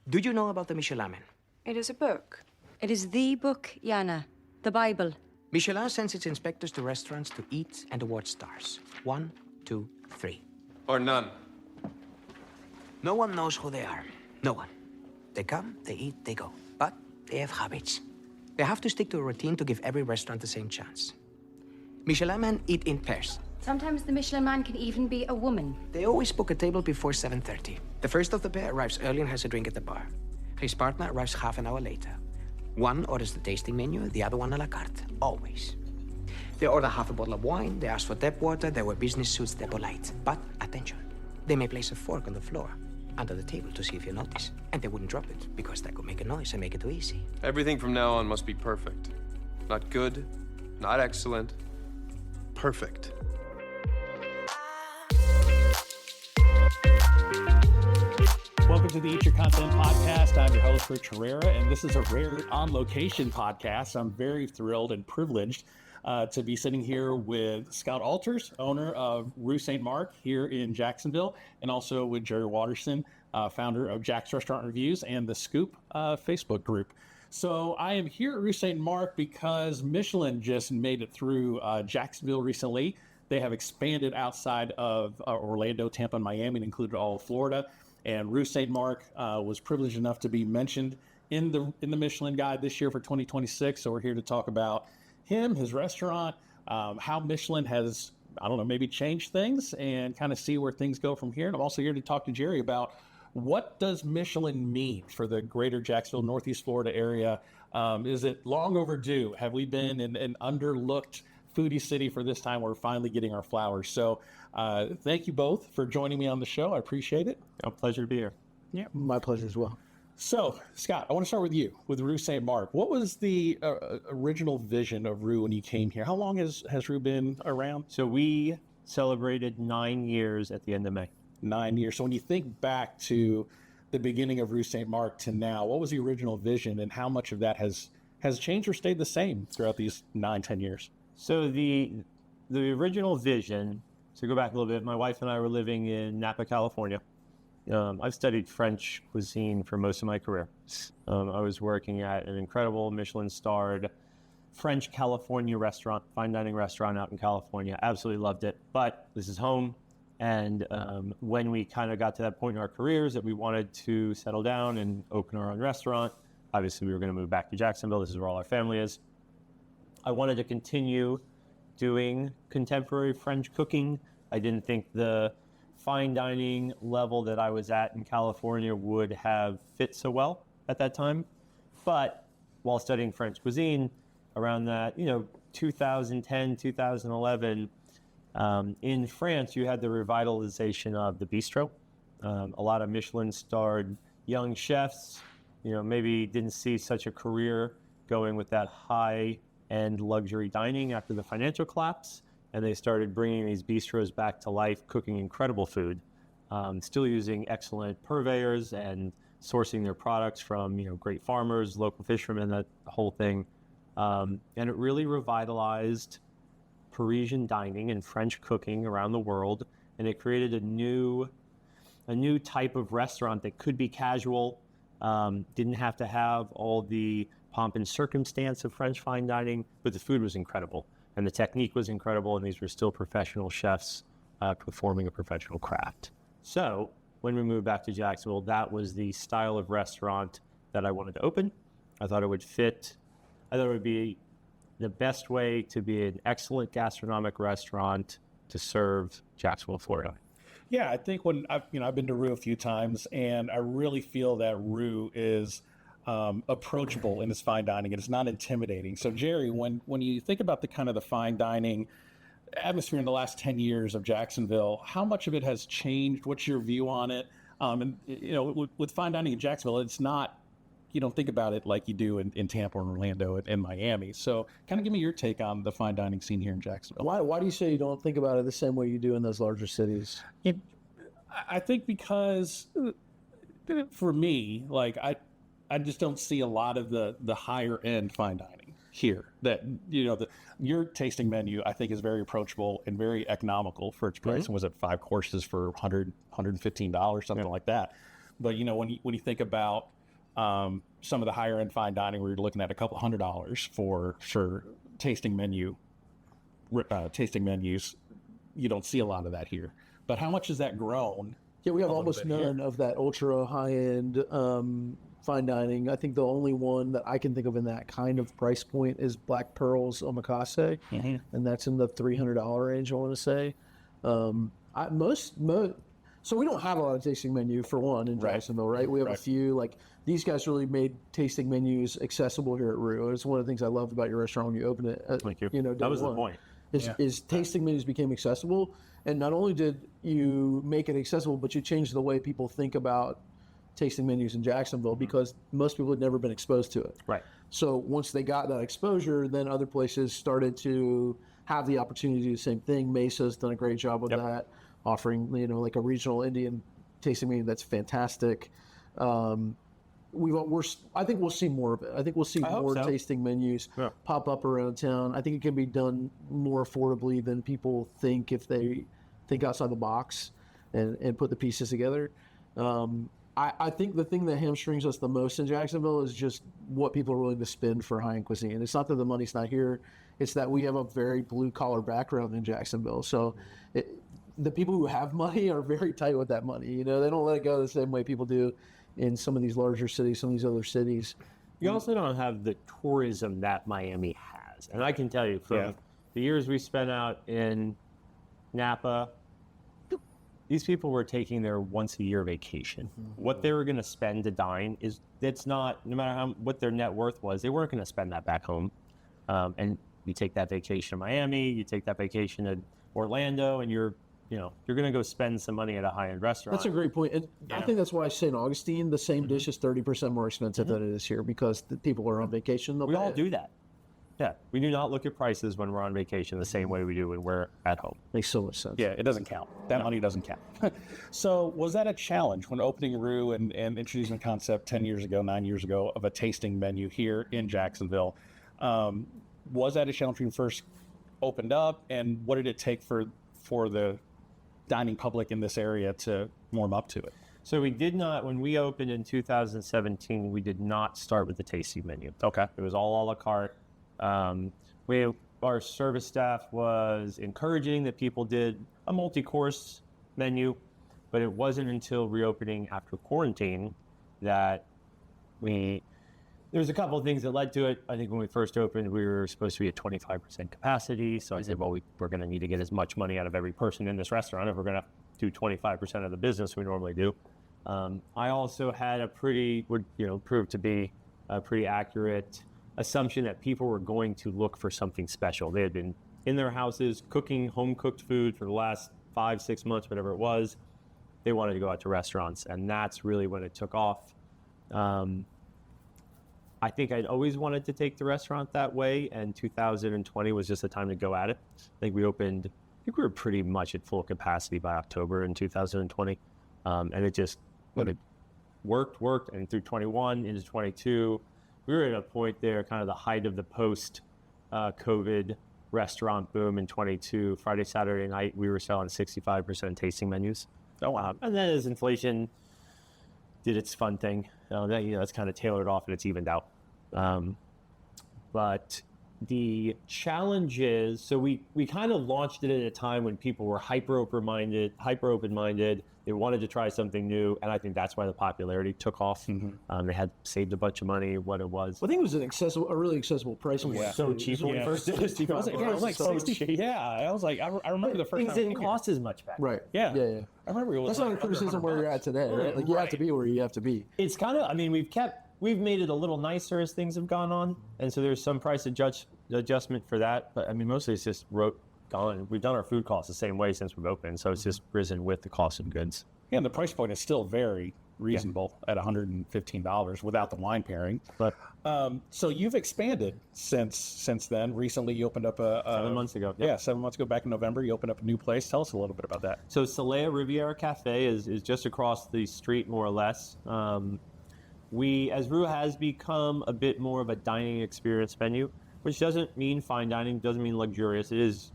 Do you know about the Michelin Man? It is a book. It is the book, Jana. The Bible. Michelin sends its inspectors to restaurants to eat and award stars. 1, 2, 3. Or none. No one knows who they are. No one. They come, they eat, they go. But they have habits. They have to stick to a routine to give every restaurant the same chance. Michelin men eat in pairs. Sometimes the Michelin Man can even be a woman. They always book a table before 7:30. The first of the pair arrives early and has a drink at the bar. His partner arrives half an hour later. One orders the tasting menu, the other one a la carte. Always. They order half a bottle of wine, they ask for tap water, they wear business suits, they're polite. But attention, they may place a fork on the floor under the table to see if you notice. And they wouldn't drop it, because that could make a noise and make it too easy. Everything from now on must be perfect. Not good, not excellent. Perfect. Welcome to the Eat Your Content podcast. I'm your host, Rich Herrera, and this is a rare on-location podcast. I'm very thrilled and privileged to be sitting here with Scot Alters, owner of Rue St Marc here in Jacksonville, and also with Jerry Watterson, founder of Jax Restaurant Reviews and the Scoop Facebook group. So I am here at Rue St Marc because Michelin just made it through Jacksonville recently. They have expanded outside of Orlando, Tampa, and Miami, and included all of Florida. And Rue St Marc was privileged enough to be mentioned in the Michelin Guide this year for 2026. So we're here to talk about him, his restaurant, how Michelin has, I don't know, maybe changed things and kind of see where things go from here. And I'm also here to talk to Jerry about what does Michelin mean for the greater Jacksonville, Northeast Florida area? Is it long overdue? Have we been in an underlooked foodie city for this time? We're finally getting our flowers. So thank you both for joining me on the show. I appreciate it. A pleasure to be here. Yeah, my pleasure as well. So, Scott, I want to start with you, with Rue St Marc. What was the original vision of Rue when you came here? How long has Rue been around? So we celebrated 9 years at the end of May. 9 years. So when you think back to the beginning of Rue St Marc to now, what was the original vision and how much of that has changed or stayed the same throughout these 9-10 years? So the original vision, to go back a little bit, my wife and I were living in Napa, California. I've studied French cuisine for most of my career. I was working at an incredible Michelin-starred French California restaurant, fine dining restaurant out in California. Absolutely loved it, but this is home. And when we kind of got to that point in our careers that we wanted to settle down and open our own restaurant, obviously we were going to move back to Jacksonville. This is where all our family is. I wanted to continue doing contemporary French cooking. I didn't think the fine dining level that I was at in California would have fit so well at that time. But while studying French cuisine around that, 2010, 2011, in France, you had the revitalization of the bistro. A lot of Michelin-starred young chefs, maybe didn't see such a career going with that high-end luxury dining after the financial collapse. And they started bringing these bistros back to life, cooking incredible food, still using excellent purveyors and sourcing their products from, great farmers, local fishermen, that whole thing. And it really revitalized Parisian dining and French cooking around the world. And it created a new type of restaurant that could be casual, didn't have to have all the pomp and circumstance of French fine dining, but the food was incredible. And the technique was incredible, and these were still professional chefs performing a professional craft. So when we moved back to Jacksonville, that was the style of restaurant that I wanted to open. I thought it would fit. I thought it would be the best way to be an excellent gastronomic restaurant to serve Jacksonville, Florida. Yeah, I think when I've been to Rue a few times, and I really feel that Rue is approachable in its fine dining, and it's not intimidating. So Jerry, when you think about the fine dining atmosphere in the last 10 years of Jacksonville, how much of it has changed? What's your view on it? And with fine dining in Jacksonville, it's not, you don't think about it like you do in Tampa and Orlando and Miami. So kind of give me your take on the fine dining scene here in Jacksonville. Why do you say you don't think about it the same way you do in those larger cities? I think because for me, I just don't see a lot of the higher end fine dining here. That your tasting menu, I think, is very approachable and very economical for its price. Mm-hmm. And was it 5 courses for $115, something like that? but when you think about some of the higher end fine dining, where you're looking at a couple $100 for tasting menus, you don't see a lot of that here. But how much has that grown? Yeah, we have almost none of that ultra high end fine dining. I think the only one that I can think of in that kind of price point is Black Pearl's Omakase, and that's in the $300 range, I want to say. So we don't have a lot of tasting menu, for one, in Jacksonville, right? We have a few. Like, these guys really made tasting menus accessible here at Rue. It's one of the things I loved about your restaurant when you opened it. Thank you. That was the point. Is tasting menus became accessible, and not only did you make it accessible, but you changed the way people think about tasting menus in Jacksonville, because most people had never been exposed to it. Right. So once they got that exposure, then other places started to have the opportunity to do the same thing. Mesa's done a great job with that, offering like a regional Indian tasting menu that's fantastic. I think we'll see more of it. I think we'll see more tasting menus pop up around town. I think it can be done more affordably than people think if they think outside the box and put the pieces together. I think the thing that hamstrings us the most in Jacksonville is just what people are willing to spend for high-end cuisine. It's not that the money's not here. It's that we have a very blue-collar background in Jacksonville. So the people who have money are very tight with that money. They don't let it go the same way people do in some of these larger cities, some of these other cities. You also don't have the tourism that Miami has. And I can tell you, from the years we spent out in Napa, these people were taking their once-a-year vacation. What they were going to spend to dine it's not, no matter what their net worth was, they weren't going to spend that back home. And you take that vacation in Miami, you take that vacation in Orlando, and you're going to go spend some money at a high-end restaurant. That's a great point. And I think that's why St. Augustine, the same dish is 30% more expensive than it is here, because the people are on vacation. We all do that. Yeah, we do not look at prices when we're on vacation the same way we do when we're at home. Makes so much sense. Yeah, it doesn't count. That money doesn't count. So was that a challenge when opening Rue and introducing the concept 9 years ago, of a tasting menu here in Jacksonville? Was that a challenge when you first opened up, and what did it take for the dining public in this area to warm up to it? So we did not, when we opened in 2017, we did not start with the tasting menu. Okay. It was all a la carte. Our service staff was encouraging that people did a multi-course menu, but it wasn't until reopening after quarantine that there's a couple of things that led to it. I think when we first opened, we were supposed to be at 25% capacity. So I said, well, we're going to need to get as much money out of every person in this restaurant if we're going to do 25% of the business we normally do. I also had proved to be a pretty accurate assumption that people were going to look for something special. They had been in their houses cooking home-cooked food for the last 5-6 months, whatever it was. They wanted to go out to restaurants, and that's really when it took off. I think I'd always wanted to take the restaurant that way, and 2020 was just the time to go at it. I think we were pretty much at full capacity by October in 2020, and it just worked, and through 21 into 22, we were at a point there, kind of the height of the post-COVID restaurant boom in 22. Friday, Saturday night, we were selling 65% tasting menus. Oh, wow. And then as inflation did its fun thing, that's kind of tailored off and it's evened out. But the challenge is, so we kind of launched it at a time when people were hyper open-minded. They wanted to try something new, and I think that's why the popularity took off. They had saved a bunch of money. What it was, I think it was a really accessible price. So cheap when we first did it. It was like 60. Yeah, I was like, I remember the first things time didn't cost as much back. Right. Yeah. Yeah. I remember it was. That's not a criticism where you're at today, right? Like, you have to be where you have to be. It's kind of, we've made it a little nicer as things have gone on, and so there's some price adjustment for that. But mostly it's just gone. We've done our food costs the same way since we've opened, so it's just risen with the cost of goods. Yeah, and the price point is still very reasonable at $115 without the wine pairing. But so you've expanded since then. Recently, you opened up 7 months ago. Yeah, 7 months ago, back in November, you opened up a new place. Tell us a little bit about that. So Soleil Riviera Cafe is just across the street, more or less. As Rue has become a bit more of a dining experience menu, which doesn't mean fine dining, doesn't mean luxurious. It is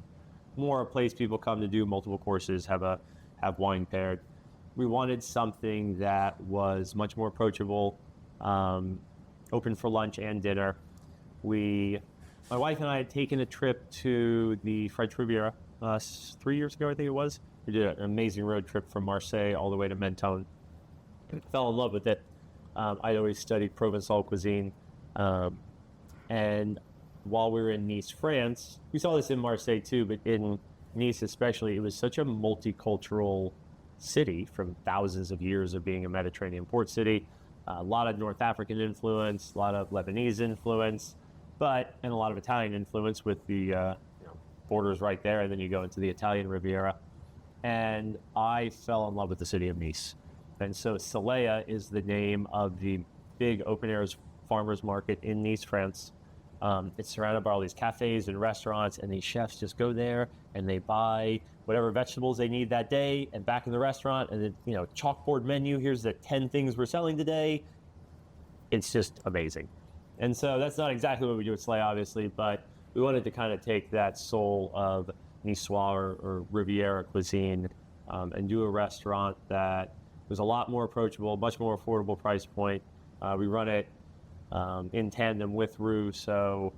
more a place people come to do multiple courses, have wine paired. we wanted something that was much more approachable, open for lunch and dinner. My wife and I had taken a trip to the French Riviera 3 years ago, I think it was. We did an amazing road trip from Marseille all the way to Menton. Fell in love with it. I'd always studied Provençal cuisine. And while we were in Nice, France, we saw this in Marseille too, but in Nice especially, it was such a multicultural city from thousands of years of being a Mediterranean port city. A lot of North African influence, a lot of Lebanese influence, and a lot of Italian influence with the borders right there, and then you go into the Italian Riviera. And I fell in love with the city of Nice. And so Soleil is the name of the big open-air farmers market in Nice, France. It's surrounded by all these cafes and restaurants, and these chefs just go there and they buy whatever vegetables they need that day and back in the restaurant, and then, chalkboard menu, here's the 10 things we're selling today. It's just amazing. And so that's not exactly what we do at Soleil, obviously, but we wanted to kind of take that soul of Niçois or Riviera cuisine and do a restaurant that was a lot more approachable, much more affordable price point. We run it in tandem with Rue, so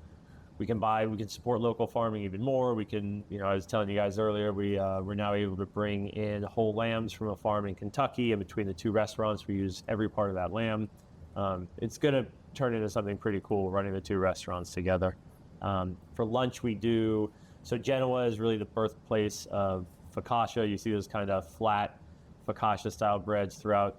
we can support local farming even more. We can, I was telling you guys earlier, we're now able to bring in whole lambs from a farm in Kentucky, and between the two restaurants, we use every part of that lamb. It's going to turn into something pretty cool running the two restaurants together. For lunch, so Genoa is really the birthplace of focaccia. You see those kind of flat focaccia-style breads throughout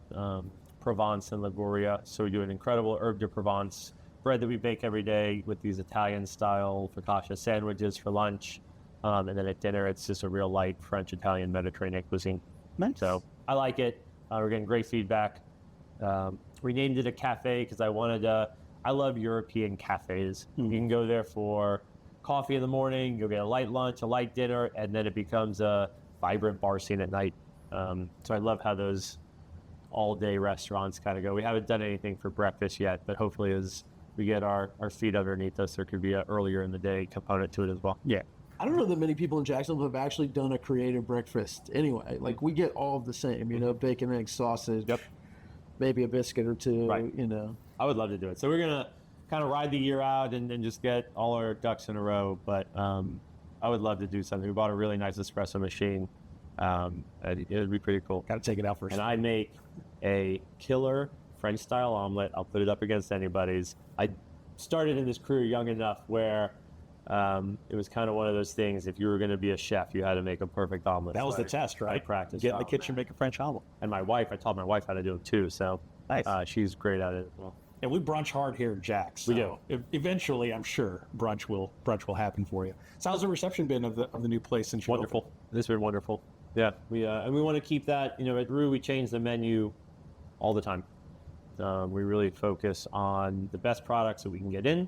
Provence and Liguria. So we do an incredible herb de Provence bread that we bake every day with these Italian-style focaccia sandwiches for lunch. And then at dinner, it's just a real light French, Italian, Mediterranean cuisine. Nice. So I like it. We're getting great feedback. We named it a cafe because I love European cafes. You can go there for coffee in the morning, you'll get a light lunch, a light dinner, and then it becomes a vibrant bar scene at night. So I love how those all-day restaurants kind of go. We haven't done anything for breakfast yet, but hopefully as we get our feet underneath us, there could be an earlier in the day component to it as well. Yeah. I don't know that many people in Jacksonville have actually done a creative breakfast anyway. Like, we get all of the same, bacon, eggs, sausage, maybe a biscuit or two, Right. I would love to do it. So we're going to kind of ride the year out and just get all our ducks in a row. But I would love to do something. We bought a really nice espresso machine. It would be pretty cool. Got to take it out first. And I make a killer French-style omelet. I'll put it up against anybody's. I started in this career young enough where it was kind of one of those things. If you were going to be a chef, you had to make a perfect omelet. That was the test, right? I practiced. Get in the kitchen, make a French omelet. And I taught my wife how to do it too. So nice. She's great at it as well. And we brunch hard here at Jax. So we do. Eventually, I'm sure brunch will happen for you. So how's the reception been of the new place since you Wonderful. opened? It's been wonderful. Yeah, we want to keep that. At Rue, we change the menu all the time. We really focus on the best products that we can get in,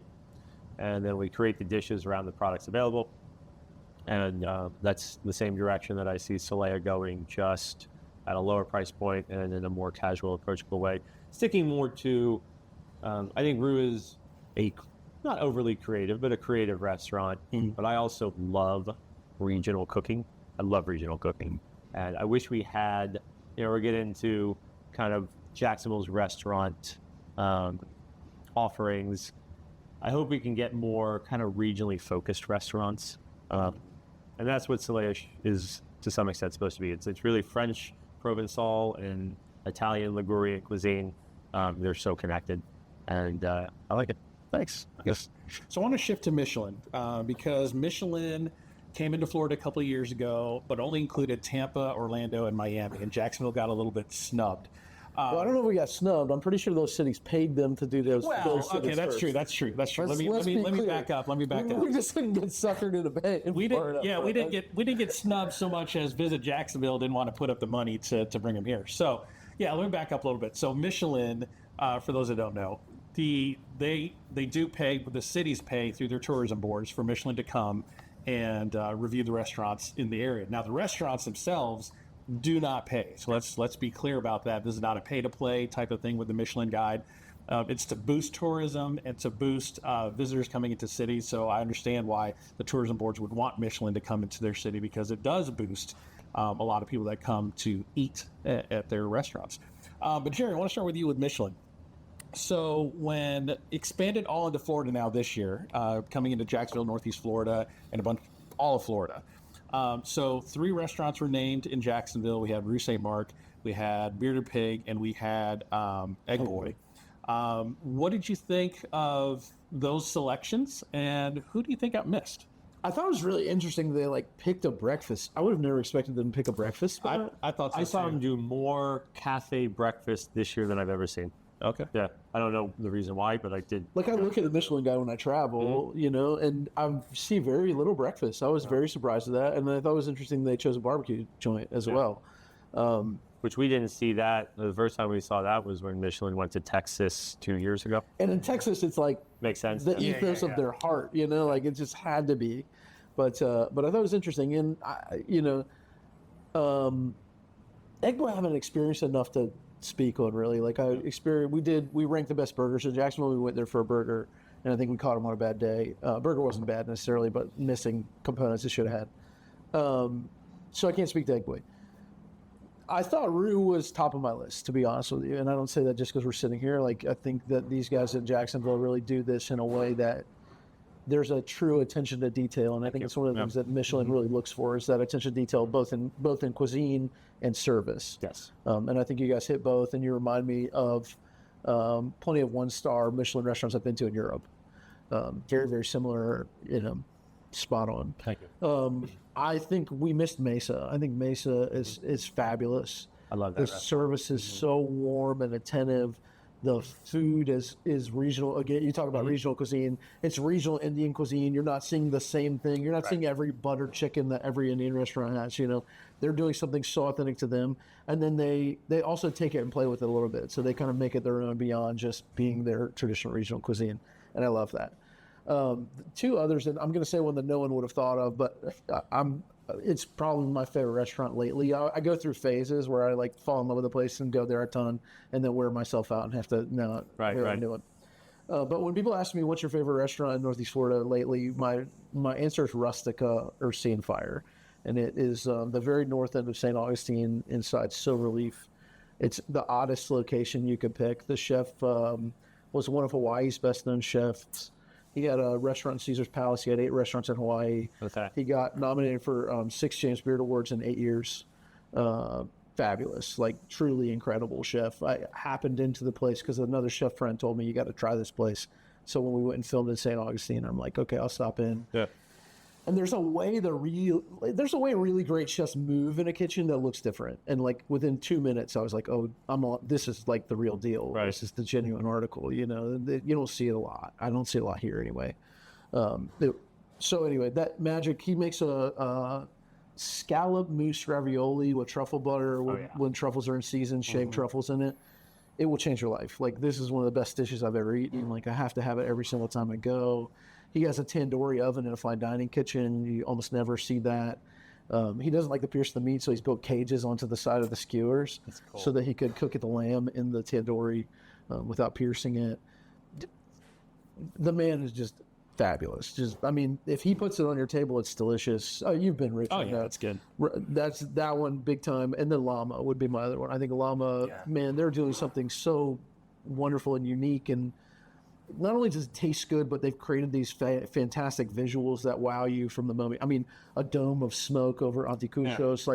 and then we create the dishes around the products available. And that's the same direction that I see Soleil going, just at a lower price point and in a more casual, approachable way. Sticking more to, I think Rue is not overly creative, but a creative restaurant. But I also love regional cooking. I love regional cooking. And I wish we had, we're getting into kind of Jacksonville's restaurant offerings. I hope we can get more kind of regionally focused restaurants. And that's what Soleil is to some extent supposed to be. It's really French, Provençal, and Italian, Ligurian cuisine. They're so connected. And I like it. Thanks. Yes. So I want to shift to Michelin because Michelin came into Florida a couple of years ago, but only included Tampa, Orlando, and Miami. And Jacksonville got a little bit snubbed. Well, I don't know if we got snubbed. I'm pretty sure those cities paid them to do those. Well, those okay, that's first. true. That's true. Let me back up. Let me back up. We just didn't get suckered into pay. We didn't get snubbed so much as Visit Jacksonville didn't want to put up the money to bring them here. So yeah, let me back up a little bit. So Michelin, for those that don't know, they do pay. The cities pay through their tourism boards for Michelin to come and review the restaurants in the area. Now the restaurants themselves do not pay. So let's be clear about that. This is not a pay-to-play type of thing with the Michelin Guide. It's to boost tourism and to boost visitors coming into cities. So I understand why the tourism boards would want Michelin to come into their city because it does boost a lot of people that come to eat at their restaurants. But Jerry, I want to start with you with Michelin. So when expanded all into Florida now this year, coming into Jacksonville, Northeast Florida, and all of Florida. So 3 restaurants were named in Jacksonville. We had Rue St Marc, we had Bearded Pig, and we had Egg Boy. What did you think of those selections, and who do you think got missed? I thought it was really interesting they picked a breakfast. I would have never expected them to pick a breakfast spot. I thought so I saw too. them do more cafe breakfast this year than I've ever seen. Okay. Yeah, I don't know the reason why, but I did. I look at the Michelin guy when I travel, and I see very little breakfast. I was very surprised at that, and I thought it was interesting they chose a barbecue joint as well. Which we didn't see that. The first time we saw that was when Michelin went to Texas 2 years ago. And in Texas, it's Makes sense. the ethos of their heart, it just had to be. But I thought it was interesting, and Egg Boy I haven't experienced enough to speak on really. We ranked the best burgers in Jacksonville. We went there for a burger, and I think we caught him on a bad day. Burger wasn't bad necessarily, but missing components it should have had. So I can't speak to Egg Boy. I thought Rue was top of my list, to be honest with you, and I don't say that just because we're sitting here. I think that these guys in Jacksonville really do this in a way that there's a true attention to detail, and I think it's one of the things that Michelin really looks for is that attention to detail, both in cuisine and service. Yes. And I think you guys hit both, and you remind me of plenty of 1-star Michelin restaurants I've been to in Europe. Very, very similar, spot on. Thank you. I think we missed Mesa. I think Mesa is fabulous. I love that The restaurant. service is so warm and attentive. The food is regional. Again, you talk about regional cuisine. It's regional Indian cuisine. You're not seeing the same thing. You're not seeing every buttered chicken that every Indian restaurant has. They're doing something so authentic to them. And then they also take it and play with it a little bit. So they kind of make it their own beyond just being their traditional regional cuisine. And I love that. 2 others, and I'm going to say one that no one would have thought of, but it's probably my favorite restaurant lately. I go through phases where I fall in love with the place and go there a ton, and then wear myself out and have to new one. But when people ask me what's your favorite restaurant in Northeast Florida lately, my answer is Rustica or Sea and Fire, and it is the very north end of St. Augustine inside Silverleaf. It's the oddest location you could pick. The chef was one of Hawaii's best known chefs. He had a restaurant in Caesar's Palace. He had 8 restaurants in Hawaii. Okay. He got nominated for 6 James Beard Awards in 8 years. Fabulous, truly incredible chef. I happened into the place because another chef friend told me you got to try this place. So when we went and filmed in St. Augustine, I'm like, okay, I'll stop in. Yeah. And there's a way really great chefs move in a kitchen that looks different. And within 2 minutes, I was like, oh, this is the real deal. Right. This is the genuine article. You don't see it a lot. I don't see it a lot here anyway. So anyway, that magic. He makes a scallop mousse ravioli with truffle butter when truffles are in season, shaved truffles in it. It will change your life. This is one of the best dishes I've ever eaten. I have to have it every single time I go. He has a tandoori oven in a fine dining kitchen. You almost never see that. He doesn't like to pierce the meat, so he's built cages onto the side of the skewers so that he could cook the lamb in the tandoori without piercing it. The man is just fabulous. If he puts it on your table, it's delicious. Oh, you've been rich. Oh, yeah, that's good. That's that one big time. And then Llama would be my other one. I think Llama, man, they're doing something so wonderful and unique, and not only does it taste good, but they've created these fantastic visuals that wow you from the moment. A dome of smoke over Anticuchos.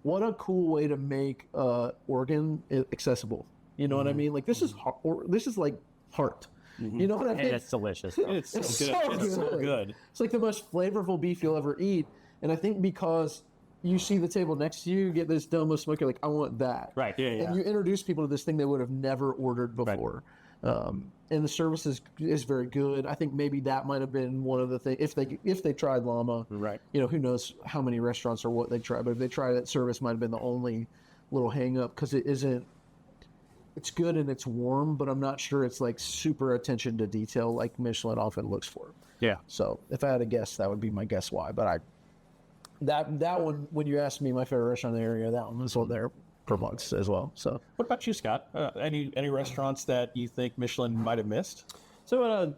What a cool way to make Oregon accessible. You know what I mean? This is heart. You know what I mean? And it's delicious. It's so good. It's the most flavorful beef you'll ever eat. And I think because you see the table next to you, you get this dome of smoke, you're like, I want that. Right. Yeah. And you introduce people to this thing they would have never ordered before. Right. And the service is very good. I think maybe that might have been one of the things if they tried Llama. Right. Who knows how many restaurants or what they try, but if they try that, service might have been the only little hang up because it isn't. It's good and it's warm, but I'm not sure it's super attention to detail like Michelin often looks for. Yeah. So if I had to guess, that would be my guess why. But that one, when you asked me my favorite restaurant in the area, that one was on there per month as well. So what about you, Scott? Any restaurants that you think Michelin might have missed? So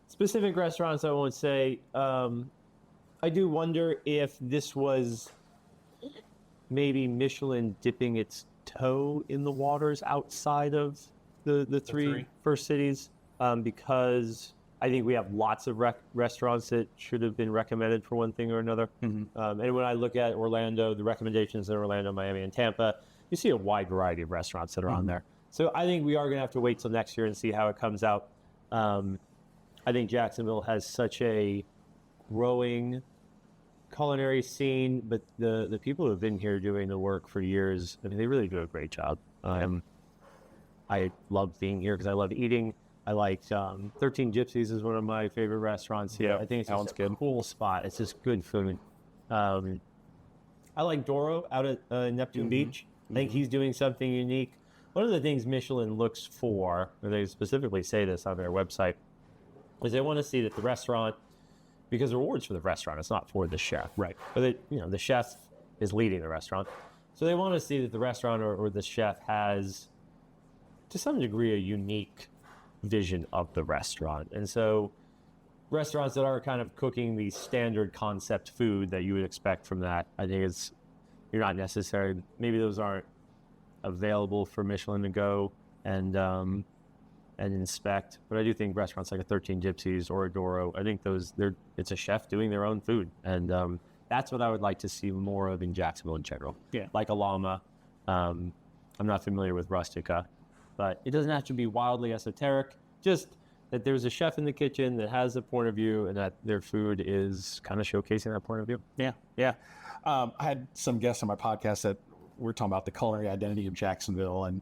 specific restaurants, I won't say. I do wonder if this was maybe Michelin dipping its toe in the waters outside of the three first cities, because I think we have lots of restaurants that should have been recommended for one thing or another. And when I look at Orlando, the recommendations in Orlando, Miami, and Tampa, you see a wide variety of restaurants that are on there. So I think we are going to have to wait till next year and see how it comes out. I think Jacksonville has such a growing culinary scene, but the people who have been here doing the work for years, I mean, they really do a great job. I love being here because I love eating. I like 13 Gypsies is one of my favorite restaurants here. I think it's just a cool spot. It's just good food. I like Doro out at Neptune Beach. I think he's doing something unique. One of the things Michelin looks for, or they specifically say this on their website, is they want to see that the restaurant, because the reward's for the restaurant, it's not for the chef. Right. But the chef is leading the restaurant. So they want to see that the restaurant or the chef has, to some degree, a unique vision of the restaurant. And so restaurants that are kind of cooking the standard concept food that you would expect from that, I think you're not necessarily, maybe those aren't available for Michelin to go and inspect. But I do think restaurants like a 13 Gypsies or a Doro, I think it's a chef doing their own food. And that's what I would like to see more of in Jacksonville in general. Yeah. Like a Llama. I'm not familiar with Rustica, but it doesn't have to be wildly esoteric. Just that there's a chef in the kitchen that has a point of view and that their food is kind of showcasing that point of view. Yeah, yeah. I had some guests on my podcast that were talking about the culinary identity of Jacksonville, and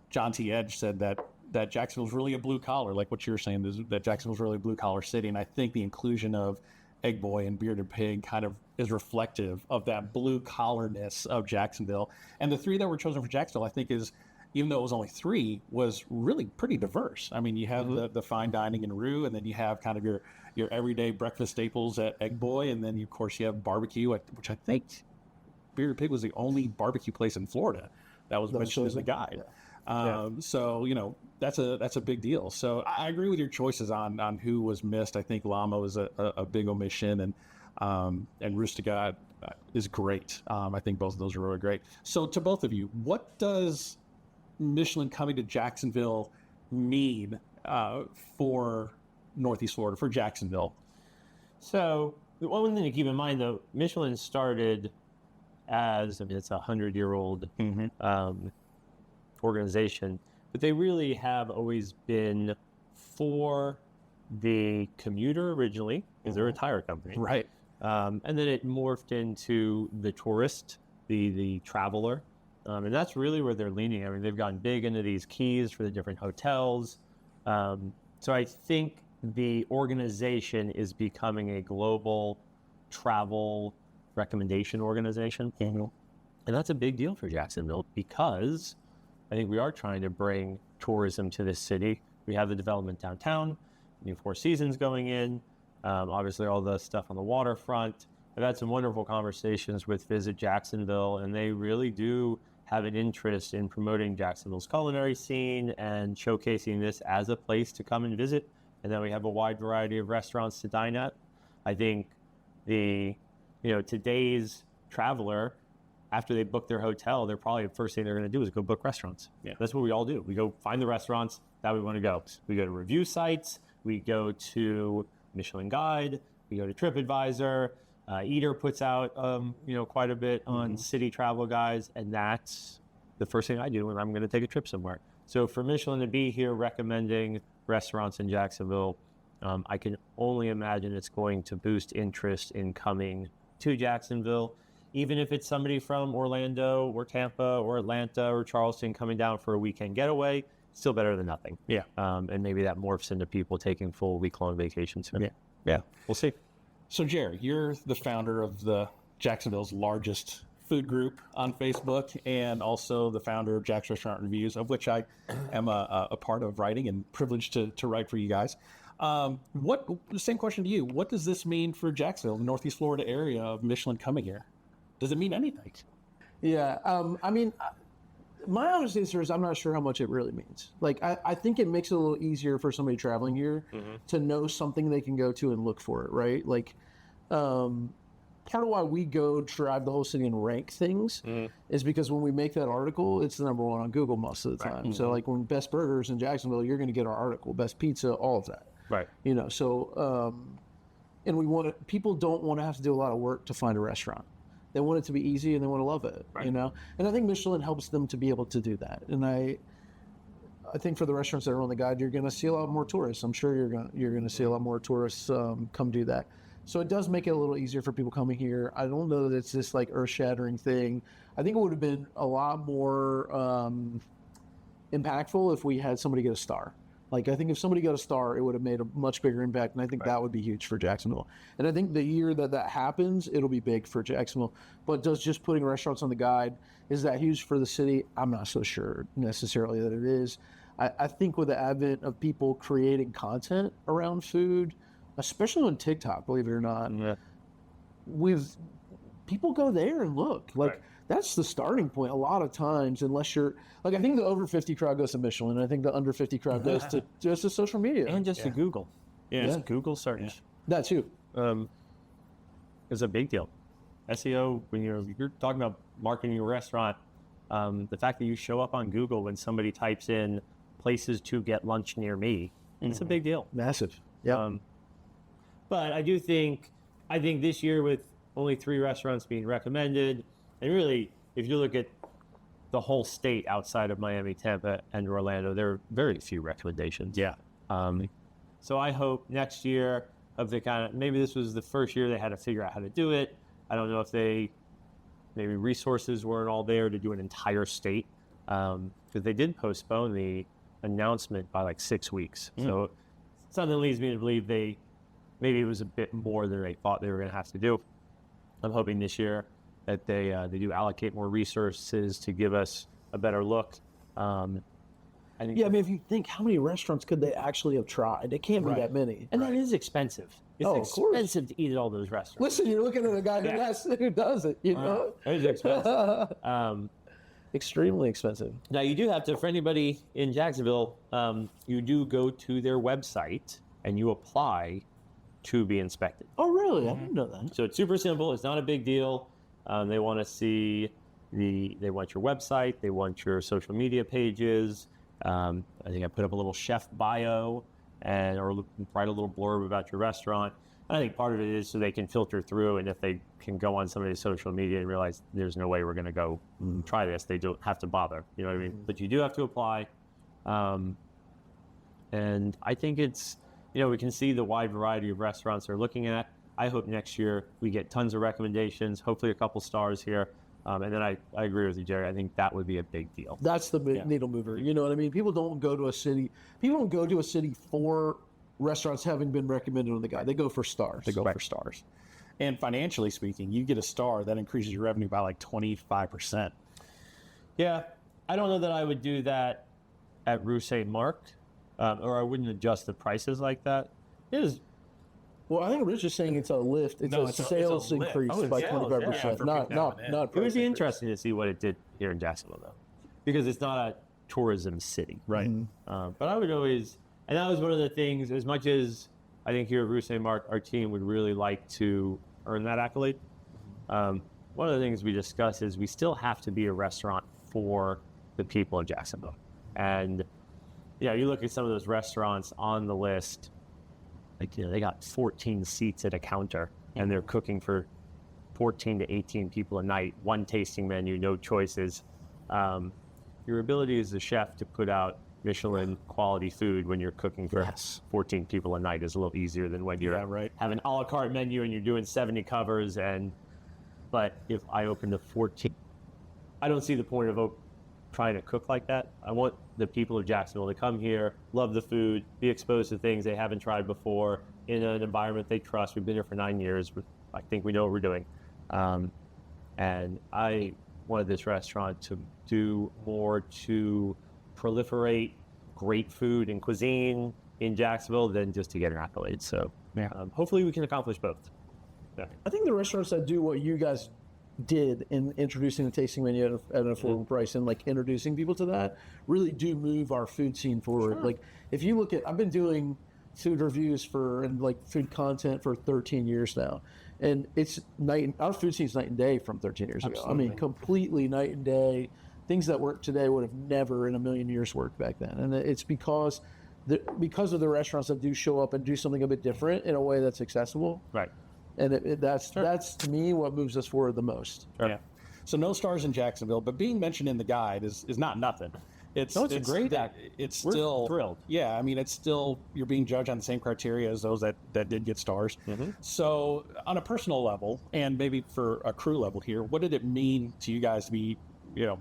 John T. Edge said that Jacksonville's really a blue collar, like what you're saying, is that Jacksonville's really a blue collar city. And I think the inclusion of Egg Boy and Bearded Pig kind of is reflective of that blue collarness of Jacksonville. And the three that were chosen for Jacksonville, I think is, even though it was only three, was really pretty diverse. I mean, you have the fine dining in Rue, and then you have kind of your everyday breakfast staples at Egg Boy, and then of course you have barbecue, which I think Bearded Pig was the only barbecue place in Florida that was mentioned as a guide. So that's a big deal. So I agree with your choices on who was missed. I think Llama was a big omission, and Rustica is great. I think both of those are really great. So to both of you, what does Michelin coming to Jacksonville mean for Northeast Florida, for Jacksonville? So the one thing to keep in mind, though, Michelin started as, it's a 100-year-old organization, but they really have always been for the commuter originally, because they're a tire company. Right. And then it morphed into the tourist, the traveler. And that's really where they're leaning. I mean, they've gotten big into these keys for the different hotels. So I think the organization is becoming a global travel recommendation organization. And that's a big deal for Jacksonville, because I think we are trying to bring tourism to this city. We have the development downtown, new Four Seasons going in, obviously all the stuff on the waterfront. I've had some wonderful conversations with Visit Jacksonville, and they really do have an interest in promoting Jacksonville's culinary scene and showcasing this as a place to come and visit. And then we have a wide variety of restaurants to dine at. I think today's traveler, after they book their hotel, they're probably the first thing they're going to do is go book restaurants. Yeah. That's what we all do. We go find the restaurants that we want to go. We go to review sites. We go to Michelin Guide. We go to TripAdvisor. Eater puts out, quite a bit on city travel guides, and that's the first thing I do when I'm going to take a trip somewhere. So for Michelin to be here recommending restaurants in Jacksonville, I can only imagine it's going to boost interest in coming to Jacksonville, even if it's somebody from Orlando or Tampa or Atlanta or Charleston coming down for a weekend getaway. Still better than nothing. Yeah. And maybe that morphs into people taking full week-long vacations. Yeah. We'll see. So, Jerry, you're the founder of Jacksonville's largest food group on Facebook, and also the founder of Jax Restaurant Reviews, of which I am a part of writing and privileged to write for you guys. The same question to you. What does this mean for Jacksonville, the Northeast Florida area of Michelin coming here? Does it mean anything? Yeah. My honest answer is I'm not sure how much it really means. Like, I think it makes it a little easier for somebody traveling here to know something they can go to and look for it, right? Like, part of why we go drive the whole city and rank things is because when we make that article, it's the number one on Google most of the time. So like when Best Burgers in Jacksonville, you're going to get our article, Best Pizza, all of that. Right. You know, so, and we want to, people don't want to have to do a lot of work to find a restaurant. They want it to be easy and they want to love it, you know? And I think Michelin helps them to be able to do that. And I think for the restaurants that are on the guide, you're going to see a lot more tourists. I'm sure you're going to see a lot more tourists come do that. So it does make it a little easier for people coming here. I don't know that it's this like earth-shattering thing. I think it would have been a lot more impactful if we had somebody get a star. Like, I think if somebody got a star, it would have made a much bigger impact, and I think that would be huge for Jacksonville. And I think the year that that happens, it'll be big for Jacksonville. But does just putting restaurants on the guide, is that huge for the city? I'm not so sure necessarily that it is. I think with the advent of people creating content around food, especially on TikTok, believe it or not, people go there and look. Like, that's the starting point a lot of times, unless you're like, I think the over 50 crowd goes to Michelin, and I think the under 50 crowd goes to just to social media and just to Google. Just Google search. That too. Is a big deal. SEO, when you're talking about marketing your restaurant, the fact that you show up on Google when somebody types in places to get lunch near me, it's a big deal. Massive. Yeah. But I think this year with only 3 restaurants being recommended, and really, if you look at the whole state outside of Miami, Tampa, and Orlando, there are very few recommendations. Yeah. So I hope next year maybe this was the first year they had to figure out how to do it. I don't know if maybe resources weren't all there to do an entire state, because they did postpone the announcement by like 6 weeks. So something leads me to believe maybe it was a bit more than they thought they were going to have to do. I'm hoping this year that they do allocate more resources to give us a better look. I mean, if you think how many restaurants could they actually have tried? It can't be that many. And that is expensive. It's expensive to eat at all those restaurants. Listen, you're looking at a guy who does it, you know? It is expensive. Extremely expensive. Now, you do have to, for anybody in Jacksonville, you do go to their website and you apply to be inspected. Oh, really? I didn't know that. So it's super simple. It's not a big deal. They want to see they want your website. They want your social media pages. I think I put up a little chef bio or write a little blurb about your restaurant. And I think part of it is so they can filter through, and if they can go on somebody's social media and realize there's no way we're going to go try this, they don't have to bother. You know what I mean? But you do have to apply. And I think it's, we can see the wide variety of restaurants they're looking at. I hope next year we get tons of recommendations, hopefully a couple stars here. And then I agree with you, Jerry. I think that would be a big deal. That's the needle mover. You know what I mean? People don't go to a city for restaurants having been recommended on the guide. They go for stars. For stars. And financially speaking, you get a star, that increases your revenue by like 25%. Yeah. I don't know that I would do that at Rue St Marc, or I wouldn't adjust the prices like that. It is. Well, I think Rich is saying it's a lift. It's a sales increase by 25%. Not. It would be interesting to see what it did here in Jacksonville, though, because it's not a tourism city, right? But I would always, and that was one of the things. As much as I think here at Rue St Marc, our team would really like to earn that accolade. One of the things we discuss is we still have to be a restaurant for the people of Jacksonville, and you look at some of those restaurants on the list. Like, they got 14 seats at a counter, and they're cooking for 14 to 18 people a night, one tasting menu, no choices. Your ability as a chef to put out Michelin quality food when you're cooking for 14 people a night is a little easier than when you have an a la carte menu and you're doing 70 covers. But if I open to 14, I don't see the point of trying to cook like that. I want the people of Jacksonville to come here, love the food, be exposed to things they haven't tried before in an environment they trust. We've been here for 9 years. I think we know what we're doing. And I wanted this restaurant to do more to proliferate great food and cuisine in Jacksonville than just to get an accolade. So hopefully we can accomplish both. Yeah. I think the restaurants that do what you guys did in introducing the tasting menu at an affordable price and like introducing people to that really do move our food scene forward. Sure. Like, if you look at, I've been doing food reviews and like food content for 13 years now, And it's our food scene's night and day from 13 years ago. I mean, completely night and day. Things that work today would have never in a million years worked back then. And it's because of the restaurants that do show up and do something a bit different in a way that's accessible. Right. And that's to me what moves us forward the most. Yeah. So no stars in Jacksonville, but being mentioned in the guide is not nothing. It's a great it's We're still thrilled. Yeah, I mean, it's still, you're being judged on the same criteria as those that did get stars. So on a personal level, and maybe for a crew level here, what did it mean to you guys to be,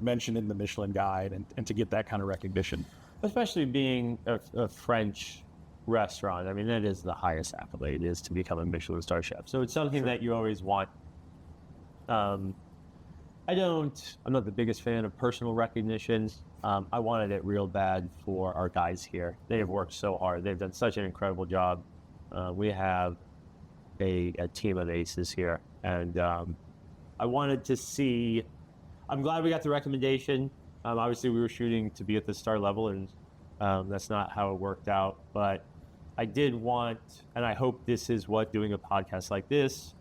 mentioned in the Michelin guide and to get that kind of recognition? Especially being a French restaurant. I mean, that is the highest accolade, is to become a Michelin star chef. So it's something that you always want. I'm not the biggest fan of personal recognition. I wanted it real bad for our guys here. They have worked so hard. They've done such an incredible job. We have a team of aces here. And I wanted to see, I'm glad we got the recommendation. Obviously, we were shooting to be at the star level, and that's not how it worked out. But I did want, and I hope this is what doing a podcast like this,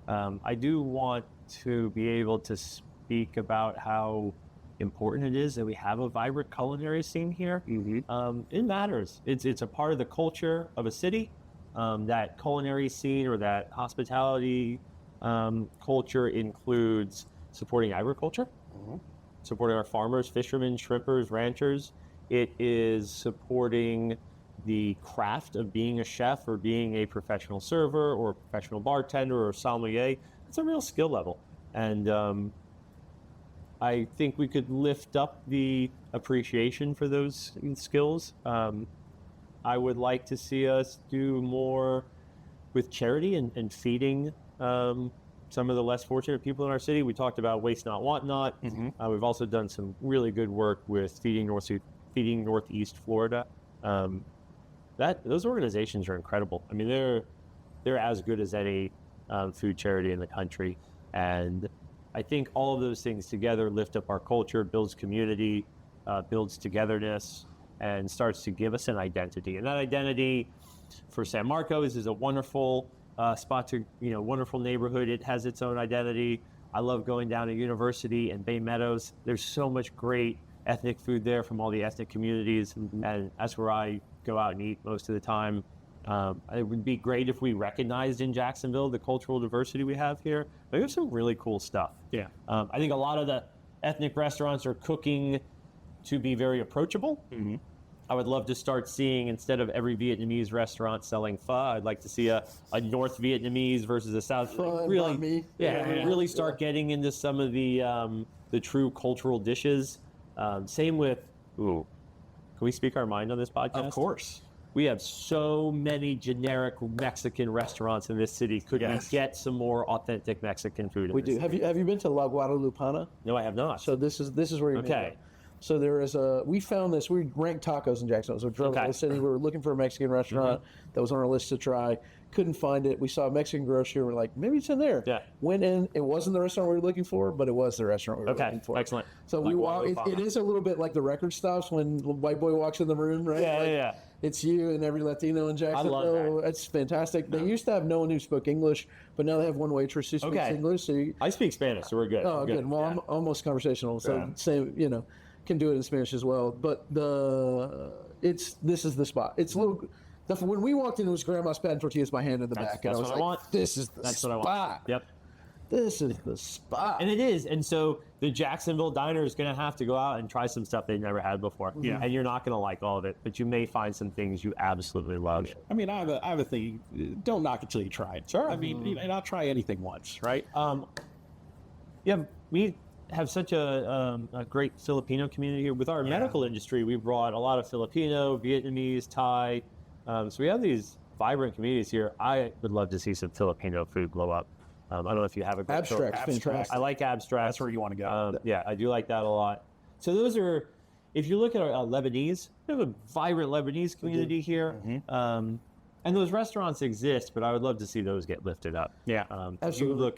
I do want to be able to speak about how important it is that we have a vibrant culinary scene here. It matters. It's a part of the culture of a city. That culinary scene or that hospitality culture includes supporting agriculture, supporting our farmers, fishermen, shrimpers, ranchers. It is supporting the craft of being a chef or being a professional server or a professional bartender or sommelier. It's a real skill level. And I think we could lift up the appreciation for those skills. I would like to see us do more with charity and feeding some of the less fortunate people in our city. We talked about Waste Not, Want Not. We've also done some really good work with Feeding Northeast Florida. Those organizations are incredible. I mean, they're as good as any food charity in the country. And I think all of those things together lift up our culture, builds community, builds togetherness, and starts to give us an identity. And that identity for San Marcos is a wonderful spot to, wonderful neighborhood. It has its own identity. I love going down to University and Bay Meadows. There's so much great ethnic food there from all the ethnic communities. And that's where I go out and eat most of the time. It would be great if we recognized in Jacksonville the cultural diversity we have here. But we have some really cool stuff. Yeah. I think a lot of the ethnic restaurants are cooking to be very approachable. I would love to start seeing, instead of every Vietnamese restaurant selling pho, I'd like to see a North Vietnamese versus a South. Really start getting into some of the true cultural dishes. Same with, can we speak our mind on this podcast? Of course. We have so many generic Mexican restaurants in this city. Could we get some more authentic Mexican food? We do. Have you been to La Guadalupana? No, I have not. So this is where you make it. So there is we found this. We ranked tacos in Jacksonville. So we drove to the city. We were looking for a Mexican restaurant that was on our list to try. Couldn't find it. We saw a Mexican grocery. We're like, maybe it's in there. Yeah. Went in. It wasn't the restaurant we were looking for, but it was the restaurant we were looking for. Excellent. So we walk. It is a little bit like the record stops when the white boy walks in the room, right? Yeah. It's you and every Latino in Jacksonville. I love that. It's fantastic. They used to have no one who spoke English, but now they have one waitress who speaks English. So I speak Spanish, so we're good. Oh, good. Well, I'm almost conversational, so same, can do it in Spanish as well. But this is the spot. It's a little. When we walked in, it was grandma's patting tortillas by hand in the back, and I was like, "This is the spot." What I want. Yep. This is the spot. And it is. And so the Jacksonville diner is going to have to go out and try some stuff they've never had before. Yeah. And you're not going to like all of it, but you may find some things you absolutely love. I mean, I have a thing. Don't knock it till you try it. Sure. I mean, and I'll try anything once, right? We have such a great Filipino community here. With our medical industry, we brought a lot of Filipino, Vietnamese, Thai. So we have these vibrant communities here. I would love to see some Filipino food blow up. I don't know if you have a great abstract. I like abstract. That's where you want to go. I do like that a lot. So those are, if you look at our Lebanese, we have a vibrant Lebanese community here. And those restaurants exist, but I would love to see those get lifted up. Yeah, absolutely.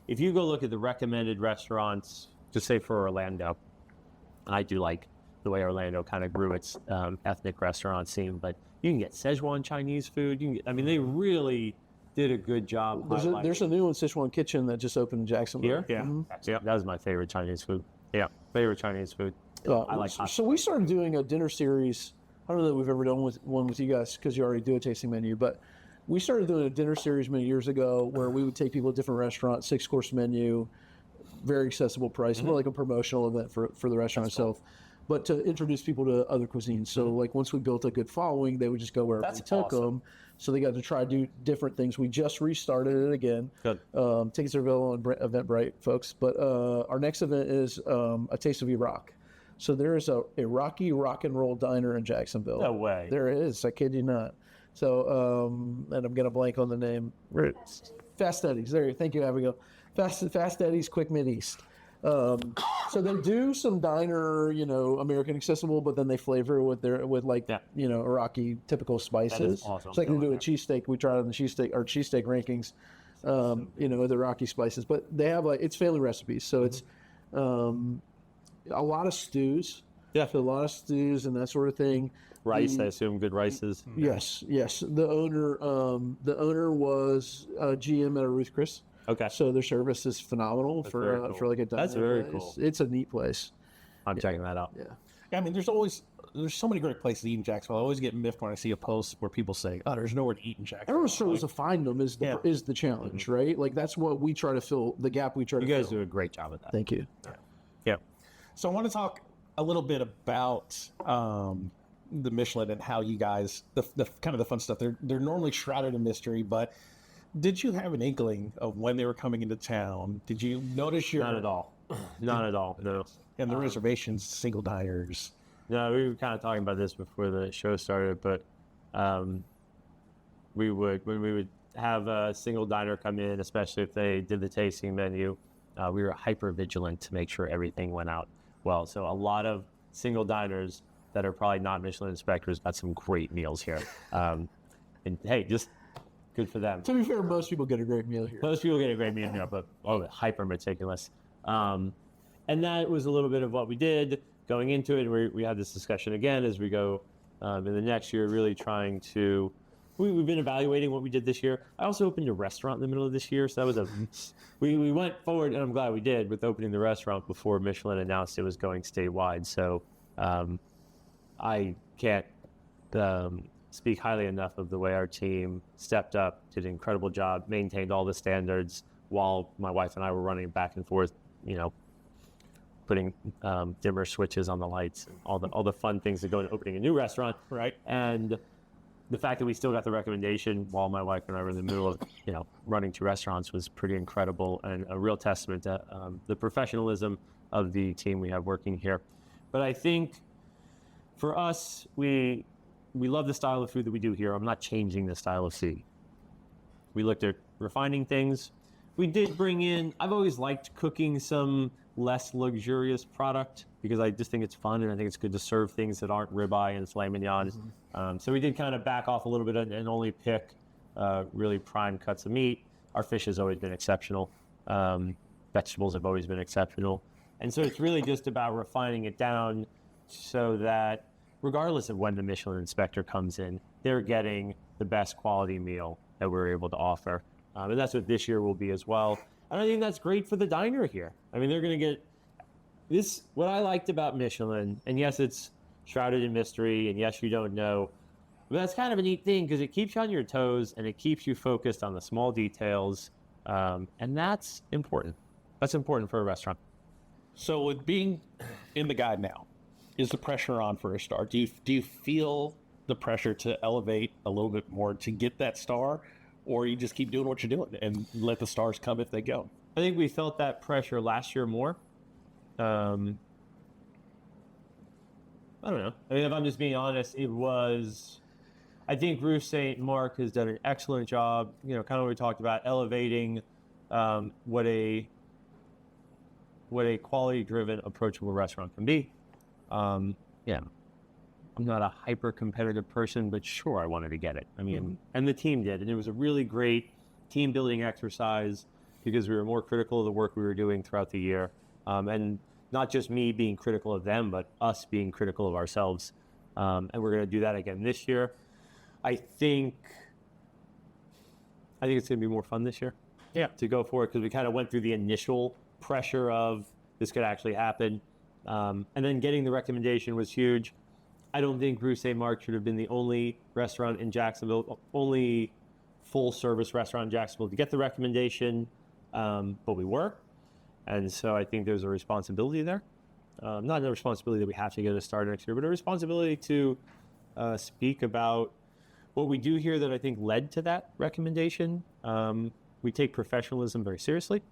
If you go look at the recommended restaurants, just say for Orlando, I do like the way Orlando kind of grew its ethnic restaurant scene, but you can get Szechuan Chinese food. They did a good job. There's a new one, Sichuan Kitchen, that just opened in Jacksonville. Here? Yeah. Yeah, that was my favorite Chinese food. Yeah, favorite Chinese food. I like hot. So we started doing a dinner series. I don't know that we've ever done one with you guys because you already do a tasting menu, but we started doing a dinner series many years ago where we would take people to different restaurants, 6-course menu, very accessible price, more like a promotional event for the restaurant itself, but to introduce people to other cuisines. So like once we built a good following, they would just go wherever we took them. So they got to try to do different things. We just restarted it again. Good. Tickets are available on Eventbrite, folks. But our next event is A Taste of Iraq. So there is a Iraqi rock and roll diner in Jacksonville. No way. There is. I kid you not. So, and I'm going to blank on the name. Fast Eddie's. There you go. Thank you, Abigail. Fast Eddie's Quick Mid East. So they do some diner, American accessible, but then they flavor with Iraqi typical spices. That is awesome. It's like they do a cheesesteak. We tried on the cheesesteak rankings, with Iraqi spices, but they have it's family recipes. So it's a lot of stews. Yeah. So a lot of stews and that sort of thing. Rice, I assume, good rices. Yes. The owner was GM at a Ruth Chris. Okay. So their service is phenomenal for like a diner. That's very place. cool. It's a neat place. I'm checking that out. Yeah, I mean, there's so many great places to eat in Jacksonville. I always get miffed when I see a post where people say, "Oh, there's nowhere to eat in Jacksonville." Everyone struggles to find them is the challenge, right? Like that's what we try to fill, the gap we try to fill. You guys do a great job at that. Thank you. Yeah. So I want to talk a little bit about the Michelin and how you guys, the kind of the fun stuff. They're normally shrouded in mystery, but did you have an inkling of when they were coming into town? Did you notice Not at all. Not at all. No. And the reservations, single diners. No, we were kind of talking about this before the show started, but when we would have a single diner come in, especially if they did the tasting menu, we were hyper vigilant to make sure everything went out well. So a lot of single diners that are probably not Michelin inspectors got some great meals here. And hey, just good for them. To be fair, most people get a great meal here. Most people get a great meal here, but hyper meticulous. And that was a little bit of what we did going into it. And we had this discussion again as we go in the next year, really trying to. We've been evaluating what we did this year. I also opened a restaurant in the middle of this year, so that was we went forward, and I'm glad we did with opening the restaurant before Michelin announced it was going statewide. So I can't speak highly enough of the way our team stepped up, did an incredible job, maintained all the standards while my wife and I were running back and forth, putting dimmer switches on the lights, and all the fun things that go into opening a new restaurant. Right. And the fact that we still got the recommendation while my wife and I were in the middle of, running 2 restaurants was pretty incredible and a real testament to the professionalism of the team we have working here. But I think for us, we love the style of food that we do here. I'm not changing the style of food. We looked at refining things. We did bring in, I've always liked cooking some less luxurious product because I just think it's fun and I think it's good to serve things that aren't ribeye and filet mignon. So we did kind of back off a little bit and only pick really prime cuts of meat. Our fish has always been exceptional. Vegetables have always been exceptional. And so it's really just about refining it down so that regardless of when the Michelin inspector comes in, they're getting the best quality meal that we're able to offer. And that's what this year will be as well. And I think that's great for the diner here. I mean, they're going to get this. What I liked about Michelin, and yes, it's shrouded in mystery, and yes, you don't know, but that's kind of a neat thing because it keeps you on your toes and it keeps you focused on the small details. And that's important. That's important for a restaurant. So with being in the guide now, is the pressure on for a star? Do you feel the pressure to elevate a little bit more to get that star, or you just keep doing what you're doing and let the stars come if they go? I think we felt that pressure last year more. I don't know. I mean, if I'm just being honest, it was. I think Rue St Marc has done an excellent job. Kind of what we talked about, elevating what a quality-driven, approachable restaurant can be. I'm not a hyper-competitive person, but sure, I wanted to get it. I mean, and the team did, and it was a really great team-building exercise because we were more critical of the work we were doing throughout the year, and not just me being critical of them, but us being critical of ourselves. And we're going to do that again this year. I think I think it's going to be more fun this year. Yeah, to go for it, because we kind of went through the initial pressure of this could actually happen. And then getting the recommendation was huge. I don't think Rue St Marc should have been the only restaurant in Jacksonville, only full-service restaurant in Jacksonville to get the recommendation, but we were. And so I think there's a responsibility there. Not a responsibility that we have to get a start next year, but a responsibility to speak about what we do here that I think led to that recommendation. We take professionalism very seriously.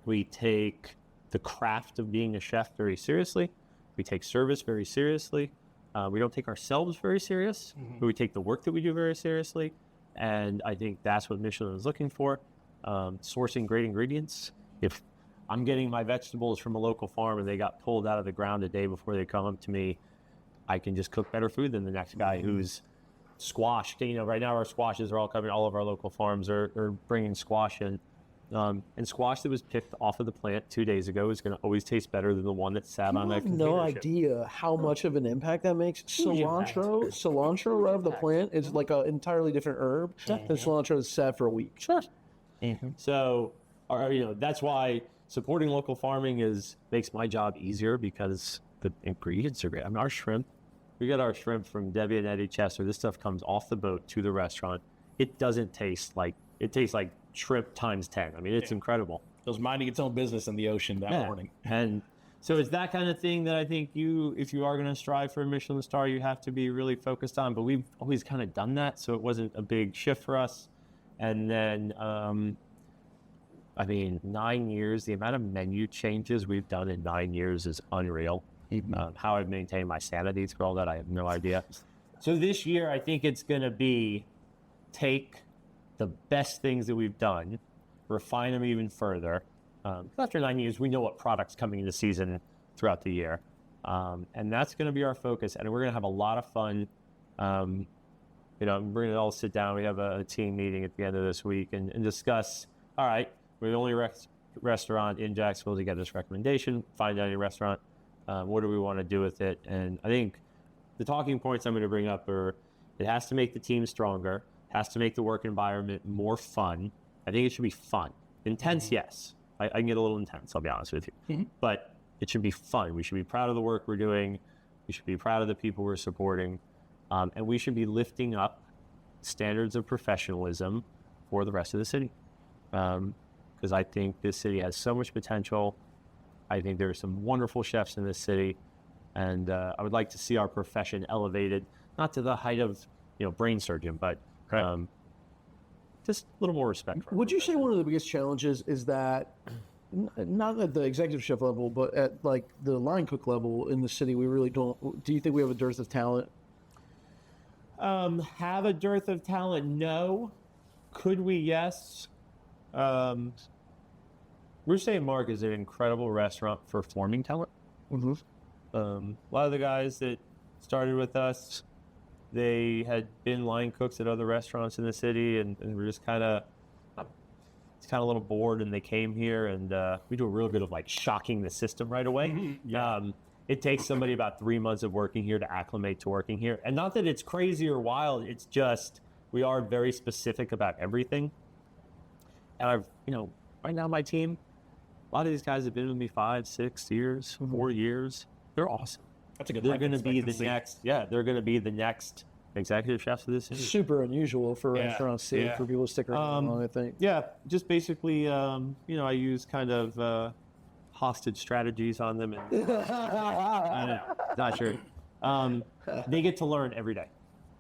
We take the craft of being a chef very seriously. We take service very seriously. We don't take ourselves very serious, but we take the work that we do very seriously. And I think that's what Michelin is looking for. Sourcing great ingredients. If I'm getting my vegetables from a local farm and they got pulled out of the ground a day before they come up to me, I can just cook better food than the next guy who's squashed. You know, right now our squashes are all coming. All of our local farms are bringing squash in. And squash that was picked off of the plant 2 days ago is going to always taste better than the one that sat on that container no ship. idea how much of an impact that makes. Cilantro right off the plant is like an entirely different herb than cilantro is sat for a week. Sure. So, that's why supporting local farming makes my job easier, because the ingredients are great. I mean, our shrimp, we get our shrimp from Debbie and Eddie Chester. This stuff comes off the boat to the restaurant. It doesn't taste like, it tastes like shrimp times 10. I mean, it's incredible. It was minding its own business in the ocean that morning. And so it's that kind of thing that I think if you are going to strive for a Michelin star, you have to be really focused on. But we've always kind of done that, so it wasn't a big shift for us. And then, 9 years, the amount of menu changes we've done in 9 years is unreal. How I've maintained my sanity through all that, I have no idea. So this year, I think it's going to be take the best things that we've done, refine them even further. After 9 years, we know what product's coming into season throughout the year. And that's going to be our focus. And we're going to have a lot of fun. We're going to all sit down. We have a team meeting at the end of this week and discuss, all right, we're the only restaurant in Jacksonville to get this recommendation, fine dining restaurant. What do we want to do with it? And I think the talking points I'm going to bring up are, it has to make the team stronger, has to make the work environment more fun. I think it should be fun. Intense, yes. I can get a little intense, I'll be honest with you. But it should be fun. We should be proud of the work we're doing. We should be proud of the people we're supporting. And we should be lifting up standards of professionalism for the rest of the city. Because I think this city has so much potential. I think there are some wonderful chefs in this city. And I would like to see our profession elevated, not to the height of brain surgeon, but just a little more respect for Would you say one of the biggest challenges is that, not at the executive chef level, but at like the line cook level in the city, we really don't, do you think we have a dearth of talent? Have a dearth of talent? No. Could we? Yes. Rue St Marc is an incredible restaurant for forming talent. A lot of the guys that started with us, they had been line cooks at other restaurants in the city, and were just kind of a little bored, and they came here, and we do a real good of like shocking the system right away. It takes somebody about 3 months of working here to acclimate to working here. And not that it's crazy or wild, it's just we are very specific about everything. And right now my team, a lot of these guys have been with me 5, 6 years, 4 years. They're awesome. That's a good. They're going to be the next. Yeah, they're going to be the next executive chefs of this city. Super unusual for restaurants for people to stick around on, I think. Yeah, just basically, I use kind of hostage strategies on them, and not sure. They get to learn every day,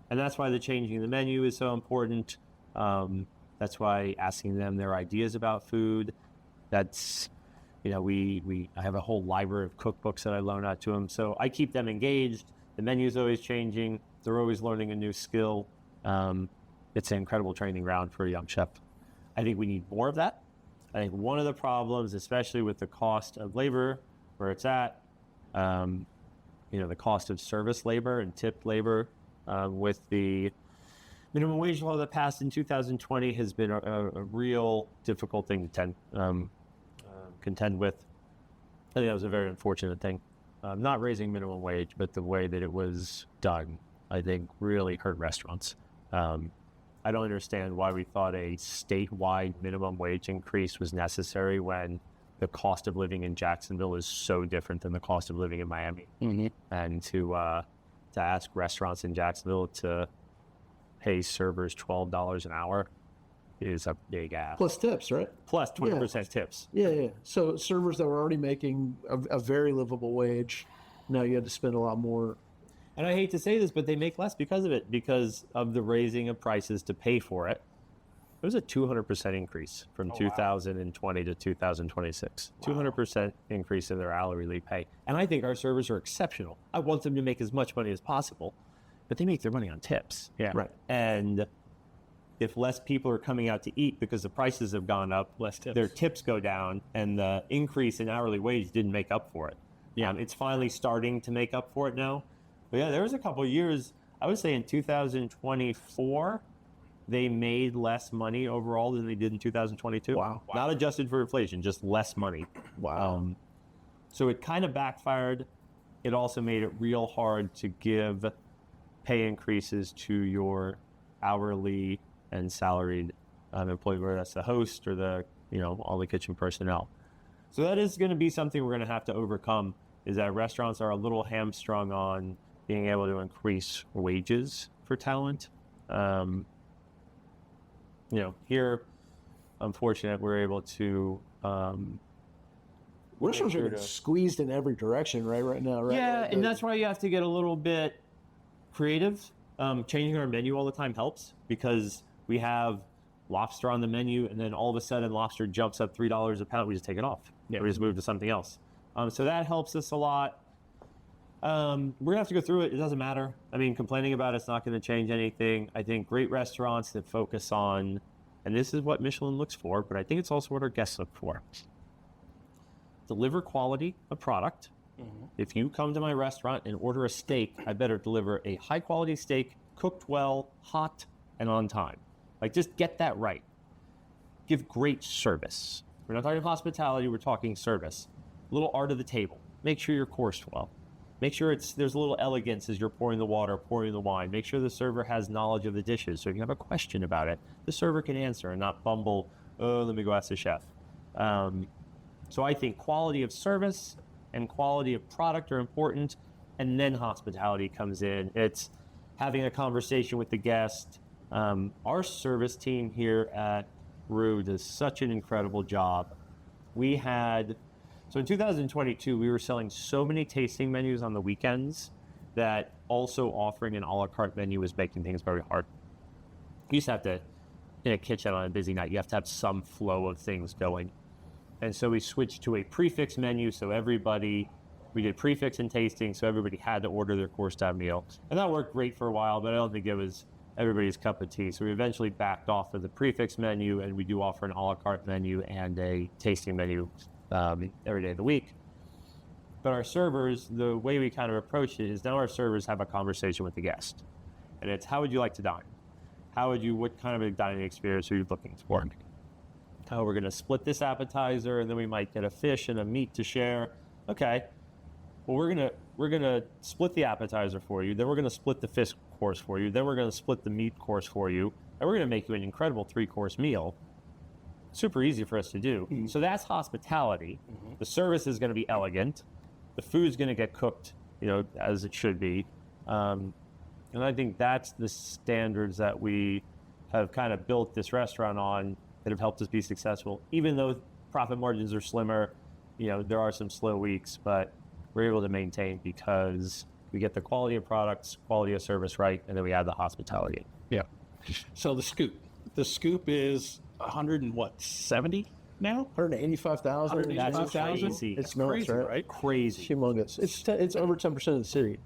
and that's why the changing the menu is so important. That's why asking them their ideas about food. That's I have a whole library of cookbooks that I loan out to them, so I keep them engaged. The menu's always changing. They're always learning a new skill. It's an incredible training ground for a young chef. I think we need more of that. I think one of the problems, especially with the cost of labor, where it's at, the cost of service labor and tipped labor, with the minimum wage law that passed in 2020 has been a real difficult thing to contend with. I think that was a very unfortunate thing. Not raising minimum wage, but the way that it was done, I think, really hurt restaurants. I I don't understand why we thought a statewide minimum wage increase was necessary when the cost of living in Jacksonville is so different than the cost of living in Miami. And to ask restaurants in Jacksonville to pay servers $12 an hour is a big ask. Plus tips, right? Plus 20% tips. Yeah. So servers that were already making a very livable wage, now you had to spend a lot more. And I hate to say this, but they make less because of it, because of the raising of prices to pay for it. It was a 200% increase from 2020 to 2026. 200% increase in their hourly pay. And I think our servers are exceptional. I want them to make as much money as possible, but they make their money on tips. Yeah. Right. And if less people are coming out to eat because the prices have gone up, Less tips. their tips go down, and the increase in hourly wage didn't make up for it. Yeah. It's finally starting to make up for it now. But yeah, there was a couple of years, I would say in 2024, they made less money overall than they did in 2022. Wow. Not adjusted for inflation, just less money. Wow. So it kind of backfired. It also made it real hard to give pay increases to your hourly and salaried employee, whether that's the host or the, all the kitchen personnel. So that is going to be something we're going to have to overcome, is that restaurants are a little hamstrung on being able to increase wages for talent. Here, unfortunately, we're able to. Restaurants are getting squeezed in every direction right now, right? Yeah, Like and that's why you have to get a little bit creative. Changing our menu all the time helps, because we have lobster on the menu, and then all of a sudden lobster jumps up $3 a pound. We just take it off. Yeah. We just move to something else. So that helps us a lot. We're gonna have to go through it. It doesn't matter. I mean, complaining about it's not going to change anything. I think great restaurants that focus on, and this is what Michelin looks for, but I think it's also what our guests look for. Deliver quality of product. If you come to my restaurant and order a steak, I better deliver a high quality steak, cooked well, hot, and on time. Like, just get that right. Give great service. We're not talking hospitality, we're talking service. A little art of the table. Make sure you're coursed well. Make sure there's a little elegance as you're pouring the water, pouring the wine. Make sure the server has knowledge of the dishes. So if you have a question about it, the server can answer and not bumble, oh, let me go ask the chef. So I think quality of service and quality of product are important, and then hospitality comes in. It's having a conversation with the guest. Our service team here at Rue does such an incredible job. So in 2022, we were selling so many tasting menus on the weekends that also offering an a la carte menu was making things very hard. You used to have to, in a kitchen on a busy night, you have to have some flow of things going. And so we switched to a prefix menu, so we did prefix and tasting, so everybody had to order their course down meal. And that worked great for a while, but I don't think it was everybody's cup of tea. So we eventually backed off of the prefix menu, and we do offer an a la carte menu and a tasting menu every day of the week. But our servers, the way we kind of approach it is now our servers have a conversation with the guest. And it's, how would you like to dine? What kind of a dining experience are you looking for? How we're going to split this appetizer, and then we might get a fish and a meat to share. Okay, well, we're gonna split the appetizer for you, then we're gonna split the fish course for you, then we're gonna split the meat course for you, and we're gonna make you an incredible 3-course meal. Super easy for us to do. So that's hospitality. The service is gonna be elegant. The food's gonna get cooked, as it should be. And I think that's the standards that we have kind of built this restaurant on, that have helped us be successful. Even though profit margins are slimmer, there are some slow weeks, but we're able to maintain because we get the quality of products, quality of service right, and then we add the hospitality. Yeah. So the scoop is 170 now? 185,000. 185,000? It's crazy, nuts, right? Crazy. Humongous. It's over 10% of the city.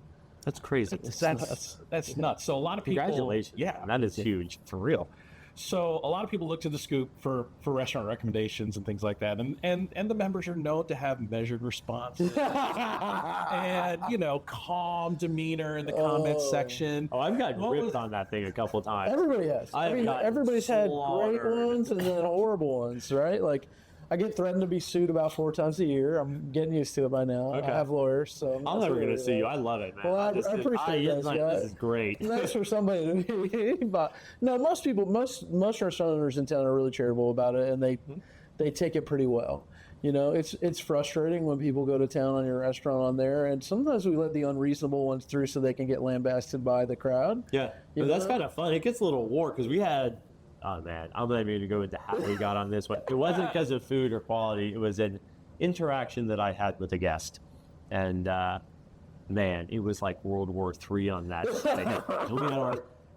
That's crazy. That's nuts. So a lot of people. Congratulations. Yeah. That is huge, for real. So a lot of people look to the Scoop for restaurant recommendations and things like that, and the members are known to have measured responses and calm demeanor in the comments section. Oh, I've gotten ripped on that thing a couple of times. Everybody has. Everybody's had great ones and then horrible ones, right? Like, I get threatened to be sued about 4 times a year. I'm getting used to it by now. Okay. I have lawyers, so I'm never going to sue you. I love it, man. Well, I appreciate that. This is great. Nice for somebody to be. But no, most restaurant owners in town are really charitable about it, and they take it pretty well. You know, it's frustrating when people go to town on your restaurant on there, and sometimes we let the unreasonable ones through so they can get lambasted by the crowd. Yeah, but that's kind of fun. It gets a little warm because we had. Oh man, I'm not even going to go into how we got on this one. It wasn't because of food or quality. It was an interaction that I had with a guest, and man, it was like World War III on that.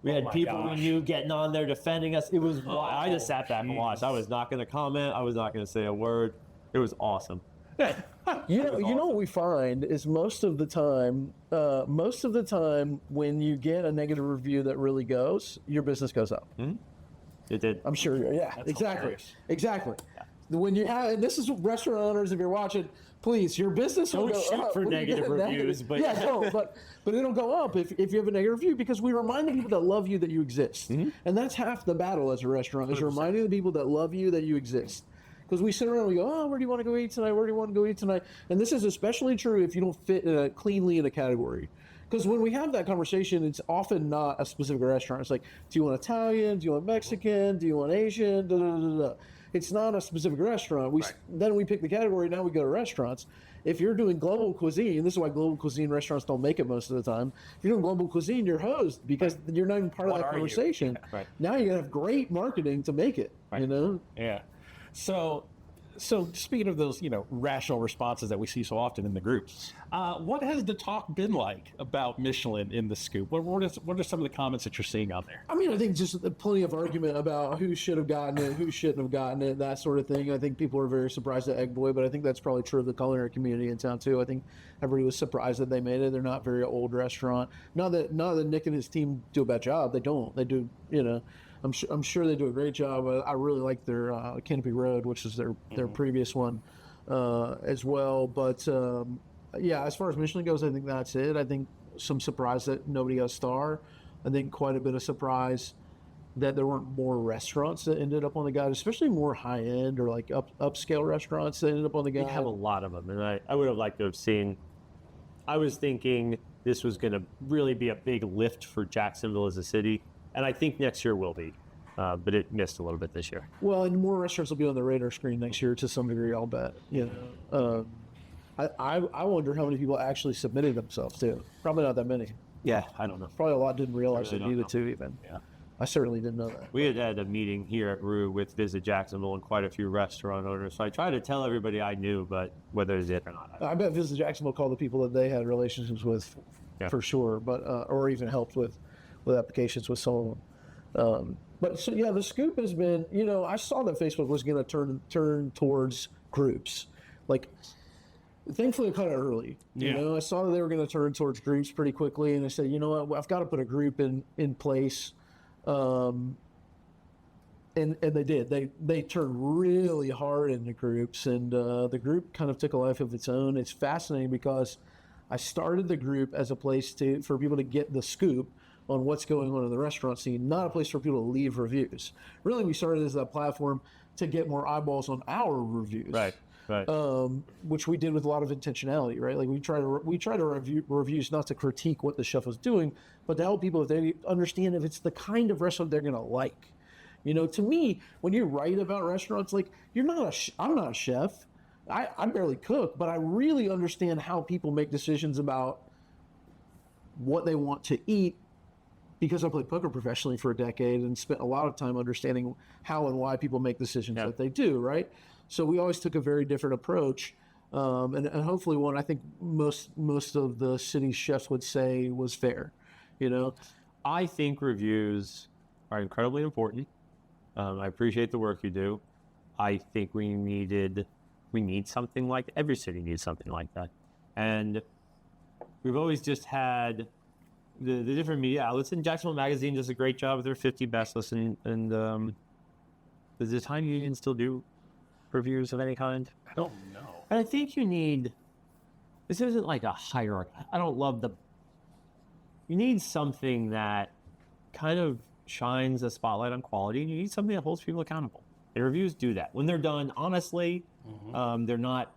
We had people we knew getting on there defending us. It was. I just sat back and watched. I was not going to comment. I was not going to say a word. It was awesome. You know what we find is most of the time when you get a negative review that really goes, your business goes up. Mm-hmm. It did. I'm sure. Yeah, That's exactly. hilarious. Exactly. Yeah. When you have, and this is restaurant owners, if you're watching, please, your business will go up. For negative reviews, but yeah, no, but it'll go up if you have a negative review, because we remind the people that love you that you exist, and that's half the battle as a restaurant is 100%. Reminding the people that love you that you exist. Because we sit around and we go, oh, where do you want to go eat tonight? Where do you want to go eat tonight? And this is especially true if you don't fit cleanly in a category. Because when we have that conversation, it's often not a specific restaurant. It's like, do you want Italian? Do you want Mexican? Do you want Asian? Da, da, da, da. It's not a specific restaurant. Then we pick the category. Now we go to restaurants. If you're doing global cuisine, this is why global cuisine restaurants don't make it most of the time. If you're doing global cuisine, you're hosed because you're not even part of that conversation. Yeah. Right. Now you got to have great marketing to make it. Right. You know? Yeah. So speaking of those, rational responses that we see so often in the groups, what has the talk been like about Michelin in the Scoop? What are some of the comments that you're seeing out there? I mean, I think just plenty of argument about who should have gotten it, who shouldn't have gotten it, that sort of thing. I think people are very surprised at Egg Boy, but I think that's probably true of the culinary community in town too. I think everybody was surprised that they made it. They're not a very old restaurant. Not that Nick and his team do a bad job. They don't. They do, I'm sure they do a great job. I really like their Canopy Road, which is their previous one as well. But yeah, as far as Michelin goes, I think that's it. I think some surprise that nobody got a star. I think quite a bit of surprise that there weren't more restaurants that ended up on the guide, especially more high end or like upscale restaurants that ended up on the guide. We have a lot of them, and I would have liked to have seen. I was thinking this was going to really be a big lift for Jacksonville as a city. And I think next year will be, but it missed a little bit this year. Well, and more restaurants will be on the radar screen next year to some degree, I'll bet. I wonder how many people actually submitted themselves too. Probably not that many. Yeah, I don't know. Probably a lot didn't realize Really they needed to even. Yeah. I certainly didn't know that. We had a meeting here at Rue with Visit Jacksonville and quite a few restaurant owners. So I tried to tell everybody I knew, but whether it's it or not. I bet Visit Jacksonville called the people that they had relationships with for sure, but or even helped with applications with some of them. But so, yeah, the Scoop has been, I saw that Facebook was going to turn towards groups. Like, thankfully, kind of early. I saw that they were going to turn towards groups pretty quickly, and I said, you know what, I've got to put a group in place. And they did. They turned really hard into groups, and the group kind of took a life of its own. It's fascinating because I started the group as a place for people to get the scoop on what's going on in the restaurant scene, not a place for people to leave reviews. Really, we started as a platform to get more eyeballs on our reviews. Right. Which we did with a lot of intentionality, right? Like we try to review reviews not to critique what the chef was doing, but to help people if they understand if it's the kind of restaurant they're gonna like. To me, when you write about restaurants, like I'm not a chef. I barely cook, but I really understand how people make decisions about what they want to eat because I played poker professionally for a decade and spent a lot of time understanding how and why people make decisions that they do, right? So we always took a very different approach, and hopefully one I think most of the city's chefs would say was fair, I think reviews are incredibly important. I appreciate the work you do. I think we need something like every city needs something like that, and we've always just had the different media outlets. And Jacksonville Magazine does a great job with their 50 best list, and does the Time Union still do reviews of any kind? I don't know. And I think this isn't like a hierarchy. I don't love you need something that kind of shines a spotlight on quality, and you need something that holds people accountable. And reviews do that. When they're done honestly, they're not,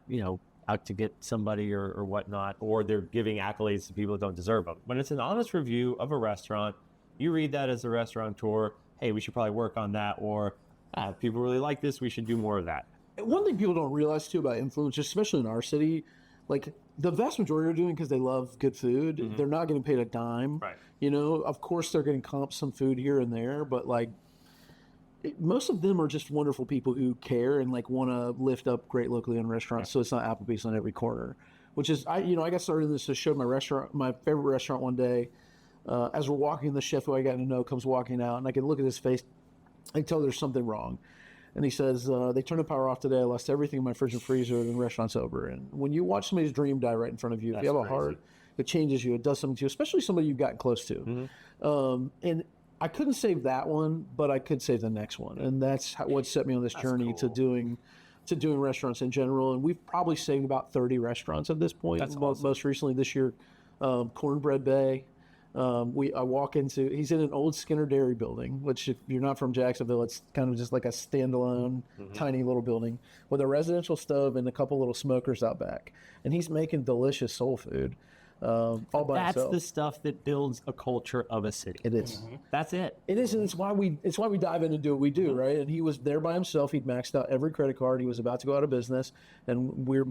out to get somebody or whatnot, or they're giving accolades to people that don't deserve them. When it's an honest review of a restaurant, you read that as a restaurateur, hey, we should probably work on that, or if people really like this, we should do more of that. One thing people don't realize too about influencers, especially in our city, like the vast majority are doing because they love good food. They're not getting paid a dime. Right. Of course they're getting comp some food here and there, but like most of them are just wonderful people who care and like want to lift up great locally owned restaurants. So it's not Applebee's on every corner, which is, I got started in this to show my favorite restaurant one day. As we're walking, the chef who I got to know comes walking out, and I can look at his face. I can tell there's something wrong. And he says, they turned the power off today. I lost everything in my fridge and freezer, and the restaurant's over. And when you watch somebody's dream die right in front of you, if you have a heart, it changes you. It does something to you, especially somebody you've gotten close to. And I couldn't save that one, but I could save the next one. And that's what set me on this journey to doing restaurants in general. And we've probably saved about 30 restaurants at this point. That's awesome. Most recently this year, Cornbread Bay. I walk into, he's in an old Skinner Dairy building, which if you're not from Jacksonville, it's kind of just like a standalone tiny little building with a residential stove and a couple little smokers out back. And he's making delicious soul food. All by himself. That's the stuff that builds a culture of a city. It is. That's it. It is, and it's why we dive in and do what we do, right? And he was there by himself. He'd maxed out every credit card. He was about to go out of business, and we're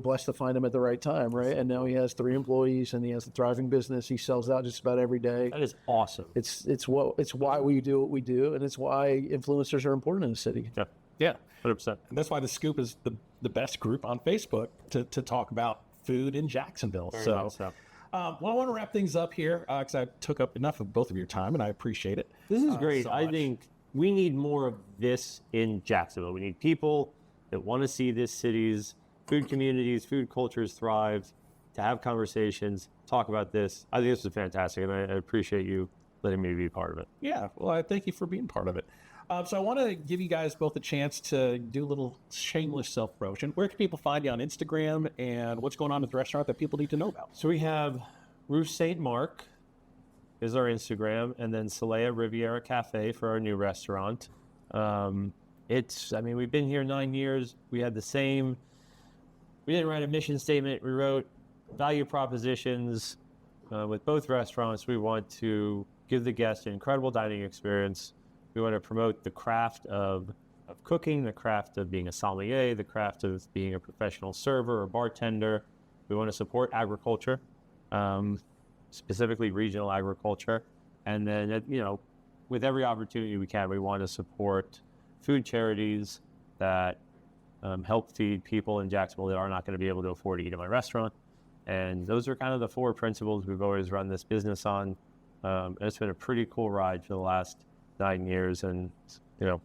blessed to find him at the right time, right? And now he has 3 employees, and he has a thriving business. He sells out just about every day. That is awesome. It's why we do what we do, and it's why influencers are important in the city. Yeah. 100%. And that's why The Scoop is the best group on Facebook to talk about food in Jacksonville. Very much so. Well, I want to wrap things up here because I took up enough of both of your time, and I appreciate it. This is great. So I much. think we need more of this in Jacksonville. We need people that want to see this city's food communities, food cultures thrive, to have conversations, talk about this. I think this was fantastic, and I appreciate you letting me be part of it. Yeah, well, I thank you for being part of it. So I want to give you guys both a chance to do a little shameless self-promotion. Where can people find you on Instagram, and what's going on at the restaurant that people need to know about? So we have Rue St Marc is our Instagram, and then Solea Riviera Cafe for our new restaurant. We've been here 9 years. We had we didn't write a mission statement. We wrote value propositions. With both restaurants, we want to give the guest an incredible dining experience. We want to promote the craft of cooking, the craft of being a sommelier, the craft of being a professional server or bartender. We want to support agriculture, specifically regional agriculture. And then, with every opportunity we can, we want to support food charities that help feed people in Jacksonville that are not going to be able to afford to eat at my restaurant. And those are kind of the 4 principles we've always run this business on. And it's been a pretty cool ride for the last 9 years, and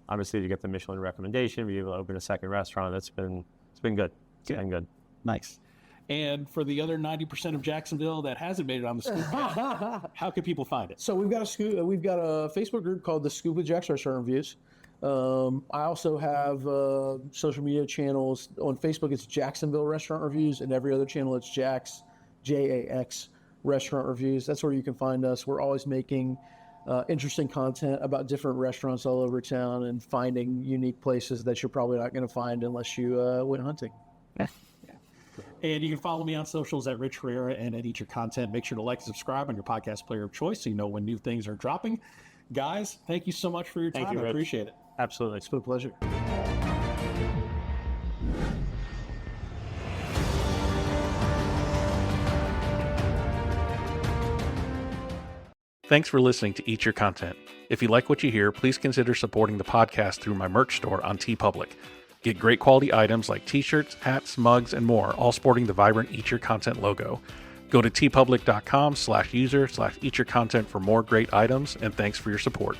obviously to get the Michelin recommendation, be able to open a second restaurant, it's been good. It's been good. Nice. And for the other 90% of Jacksonville that hasn't made it on the Scoop yet, how can people find it? So we've got a Facebook group called the Scoop with Jax Restaurant Reviews. I also have social media channels. On Facebook, it's Jacksonville Restaurant Reviews, and every other channel, it's Jax, Jax Restaurant Reviews. That's where you can find us. We're always making interesting content about different restaurants all over town and finding unique places that you're probably not going to find unless you went hunting. And you can follow me on socials at Rich Herrera and at Eat Your Content. Make sure to like and subscribe on your podcast player of choice so you know when new things are dropping. Guys, thank you so much for your time. Thank you, I Rich. appreciate it. Absolutely. It's been a pleasure. Thanks for listening to Eat Your Content. If you like what you hear, please consider supporting the podcast through my merch store on TeePublic. Get great quality items like t-shirts, hats, mugs, and more, all sporting the vibrant Eat Your Content logo. Go to teepublic.com/user/eatyourcontent for more great items, and thanks for your support.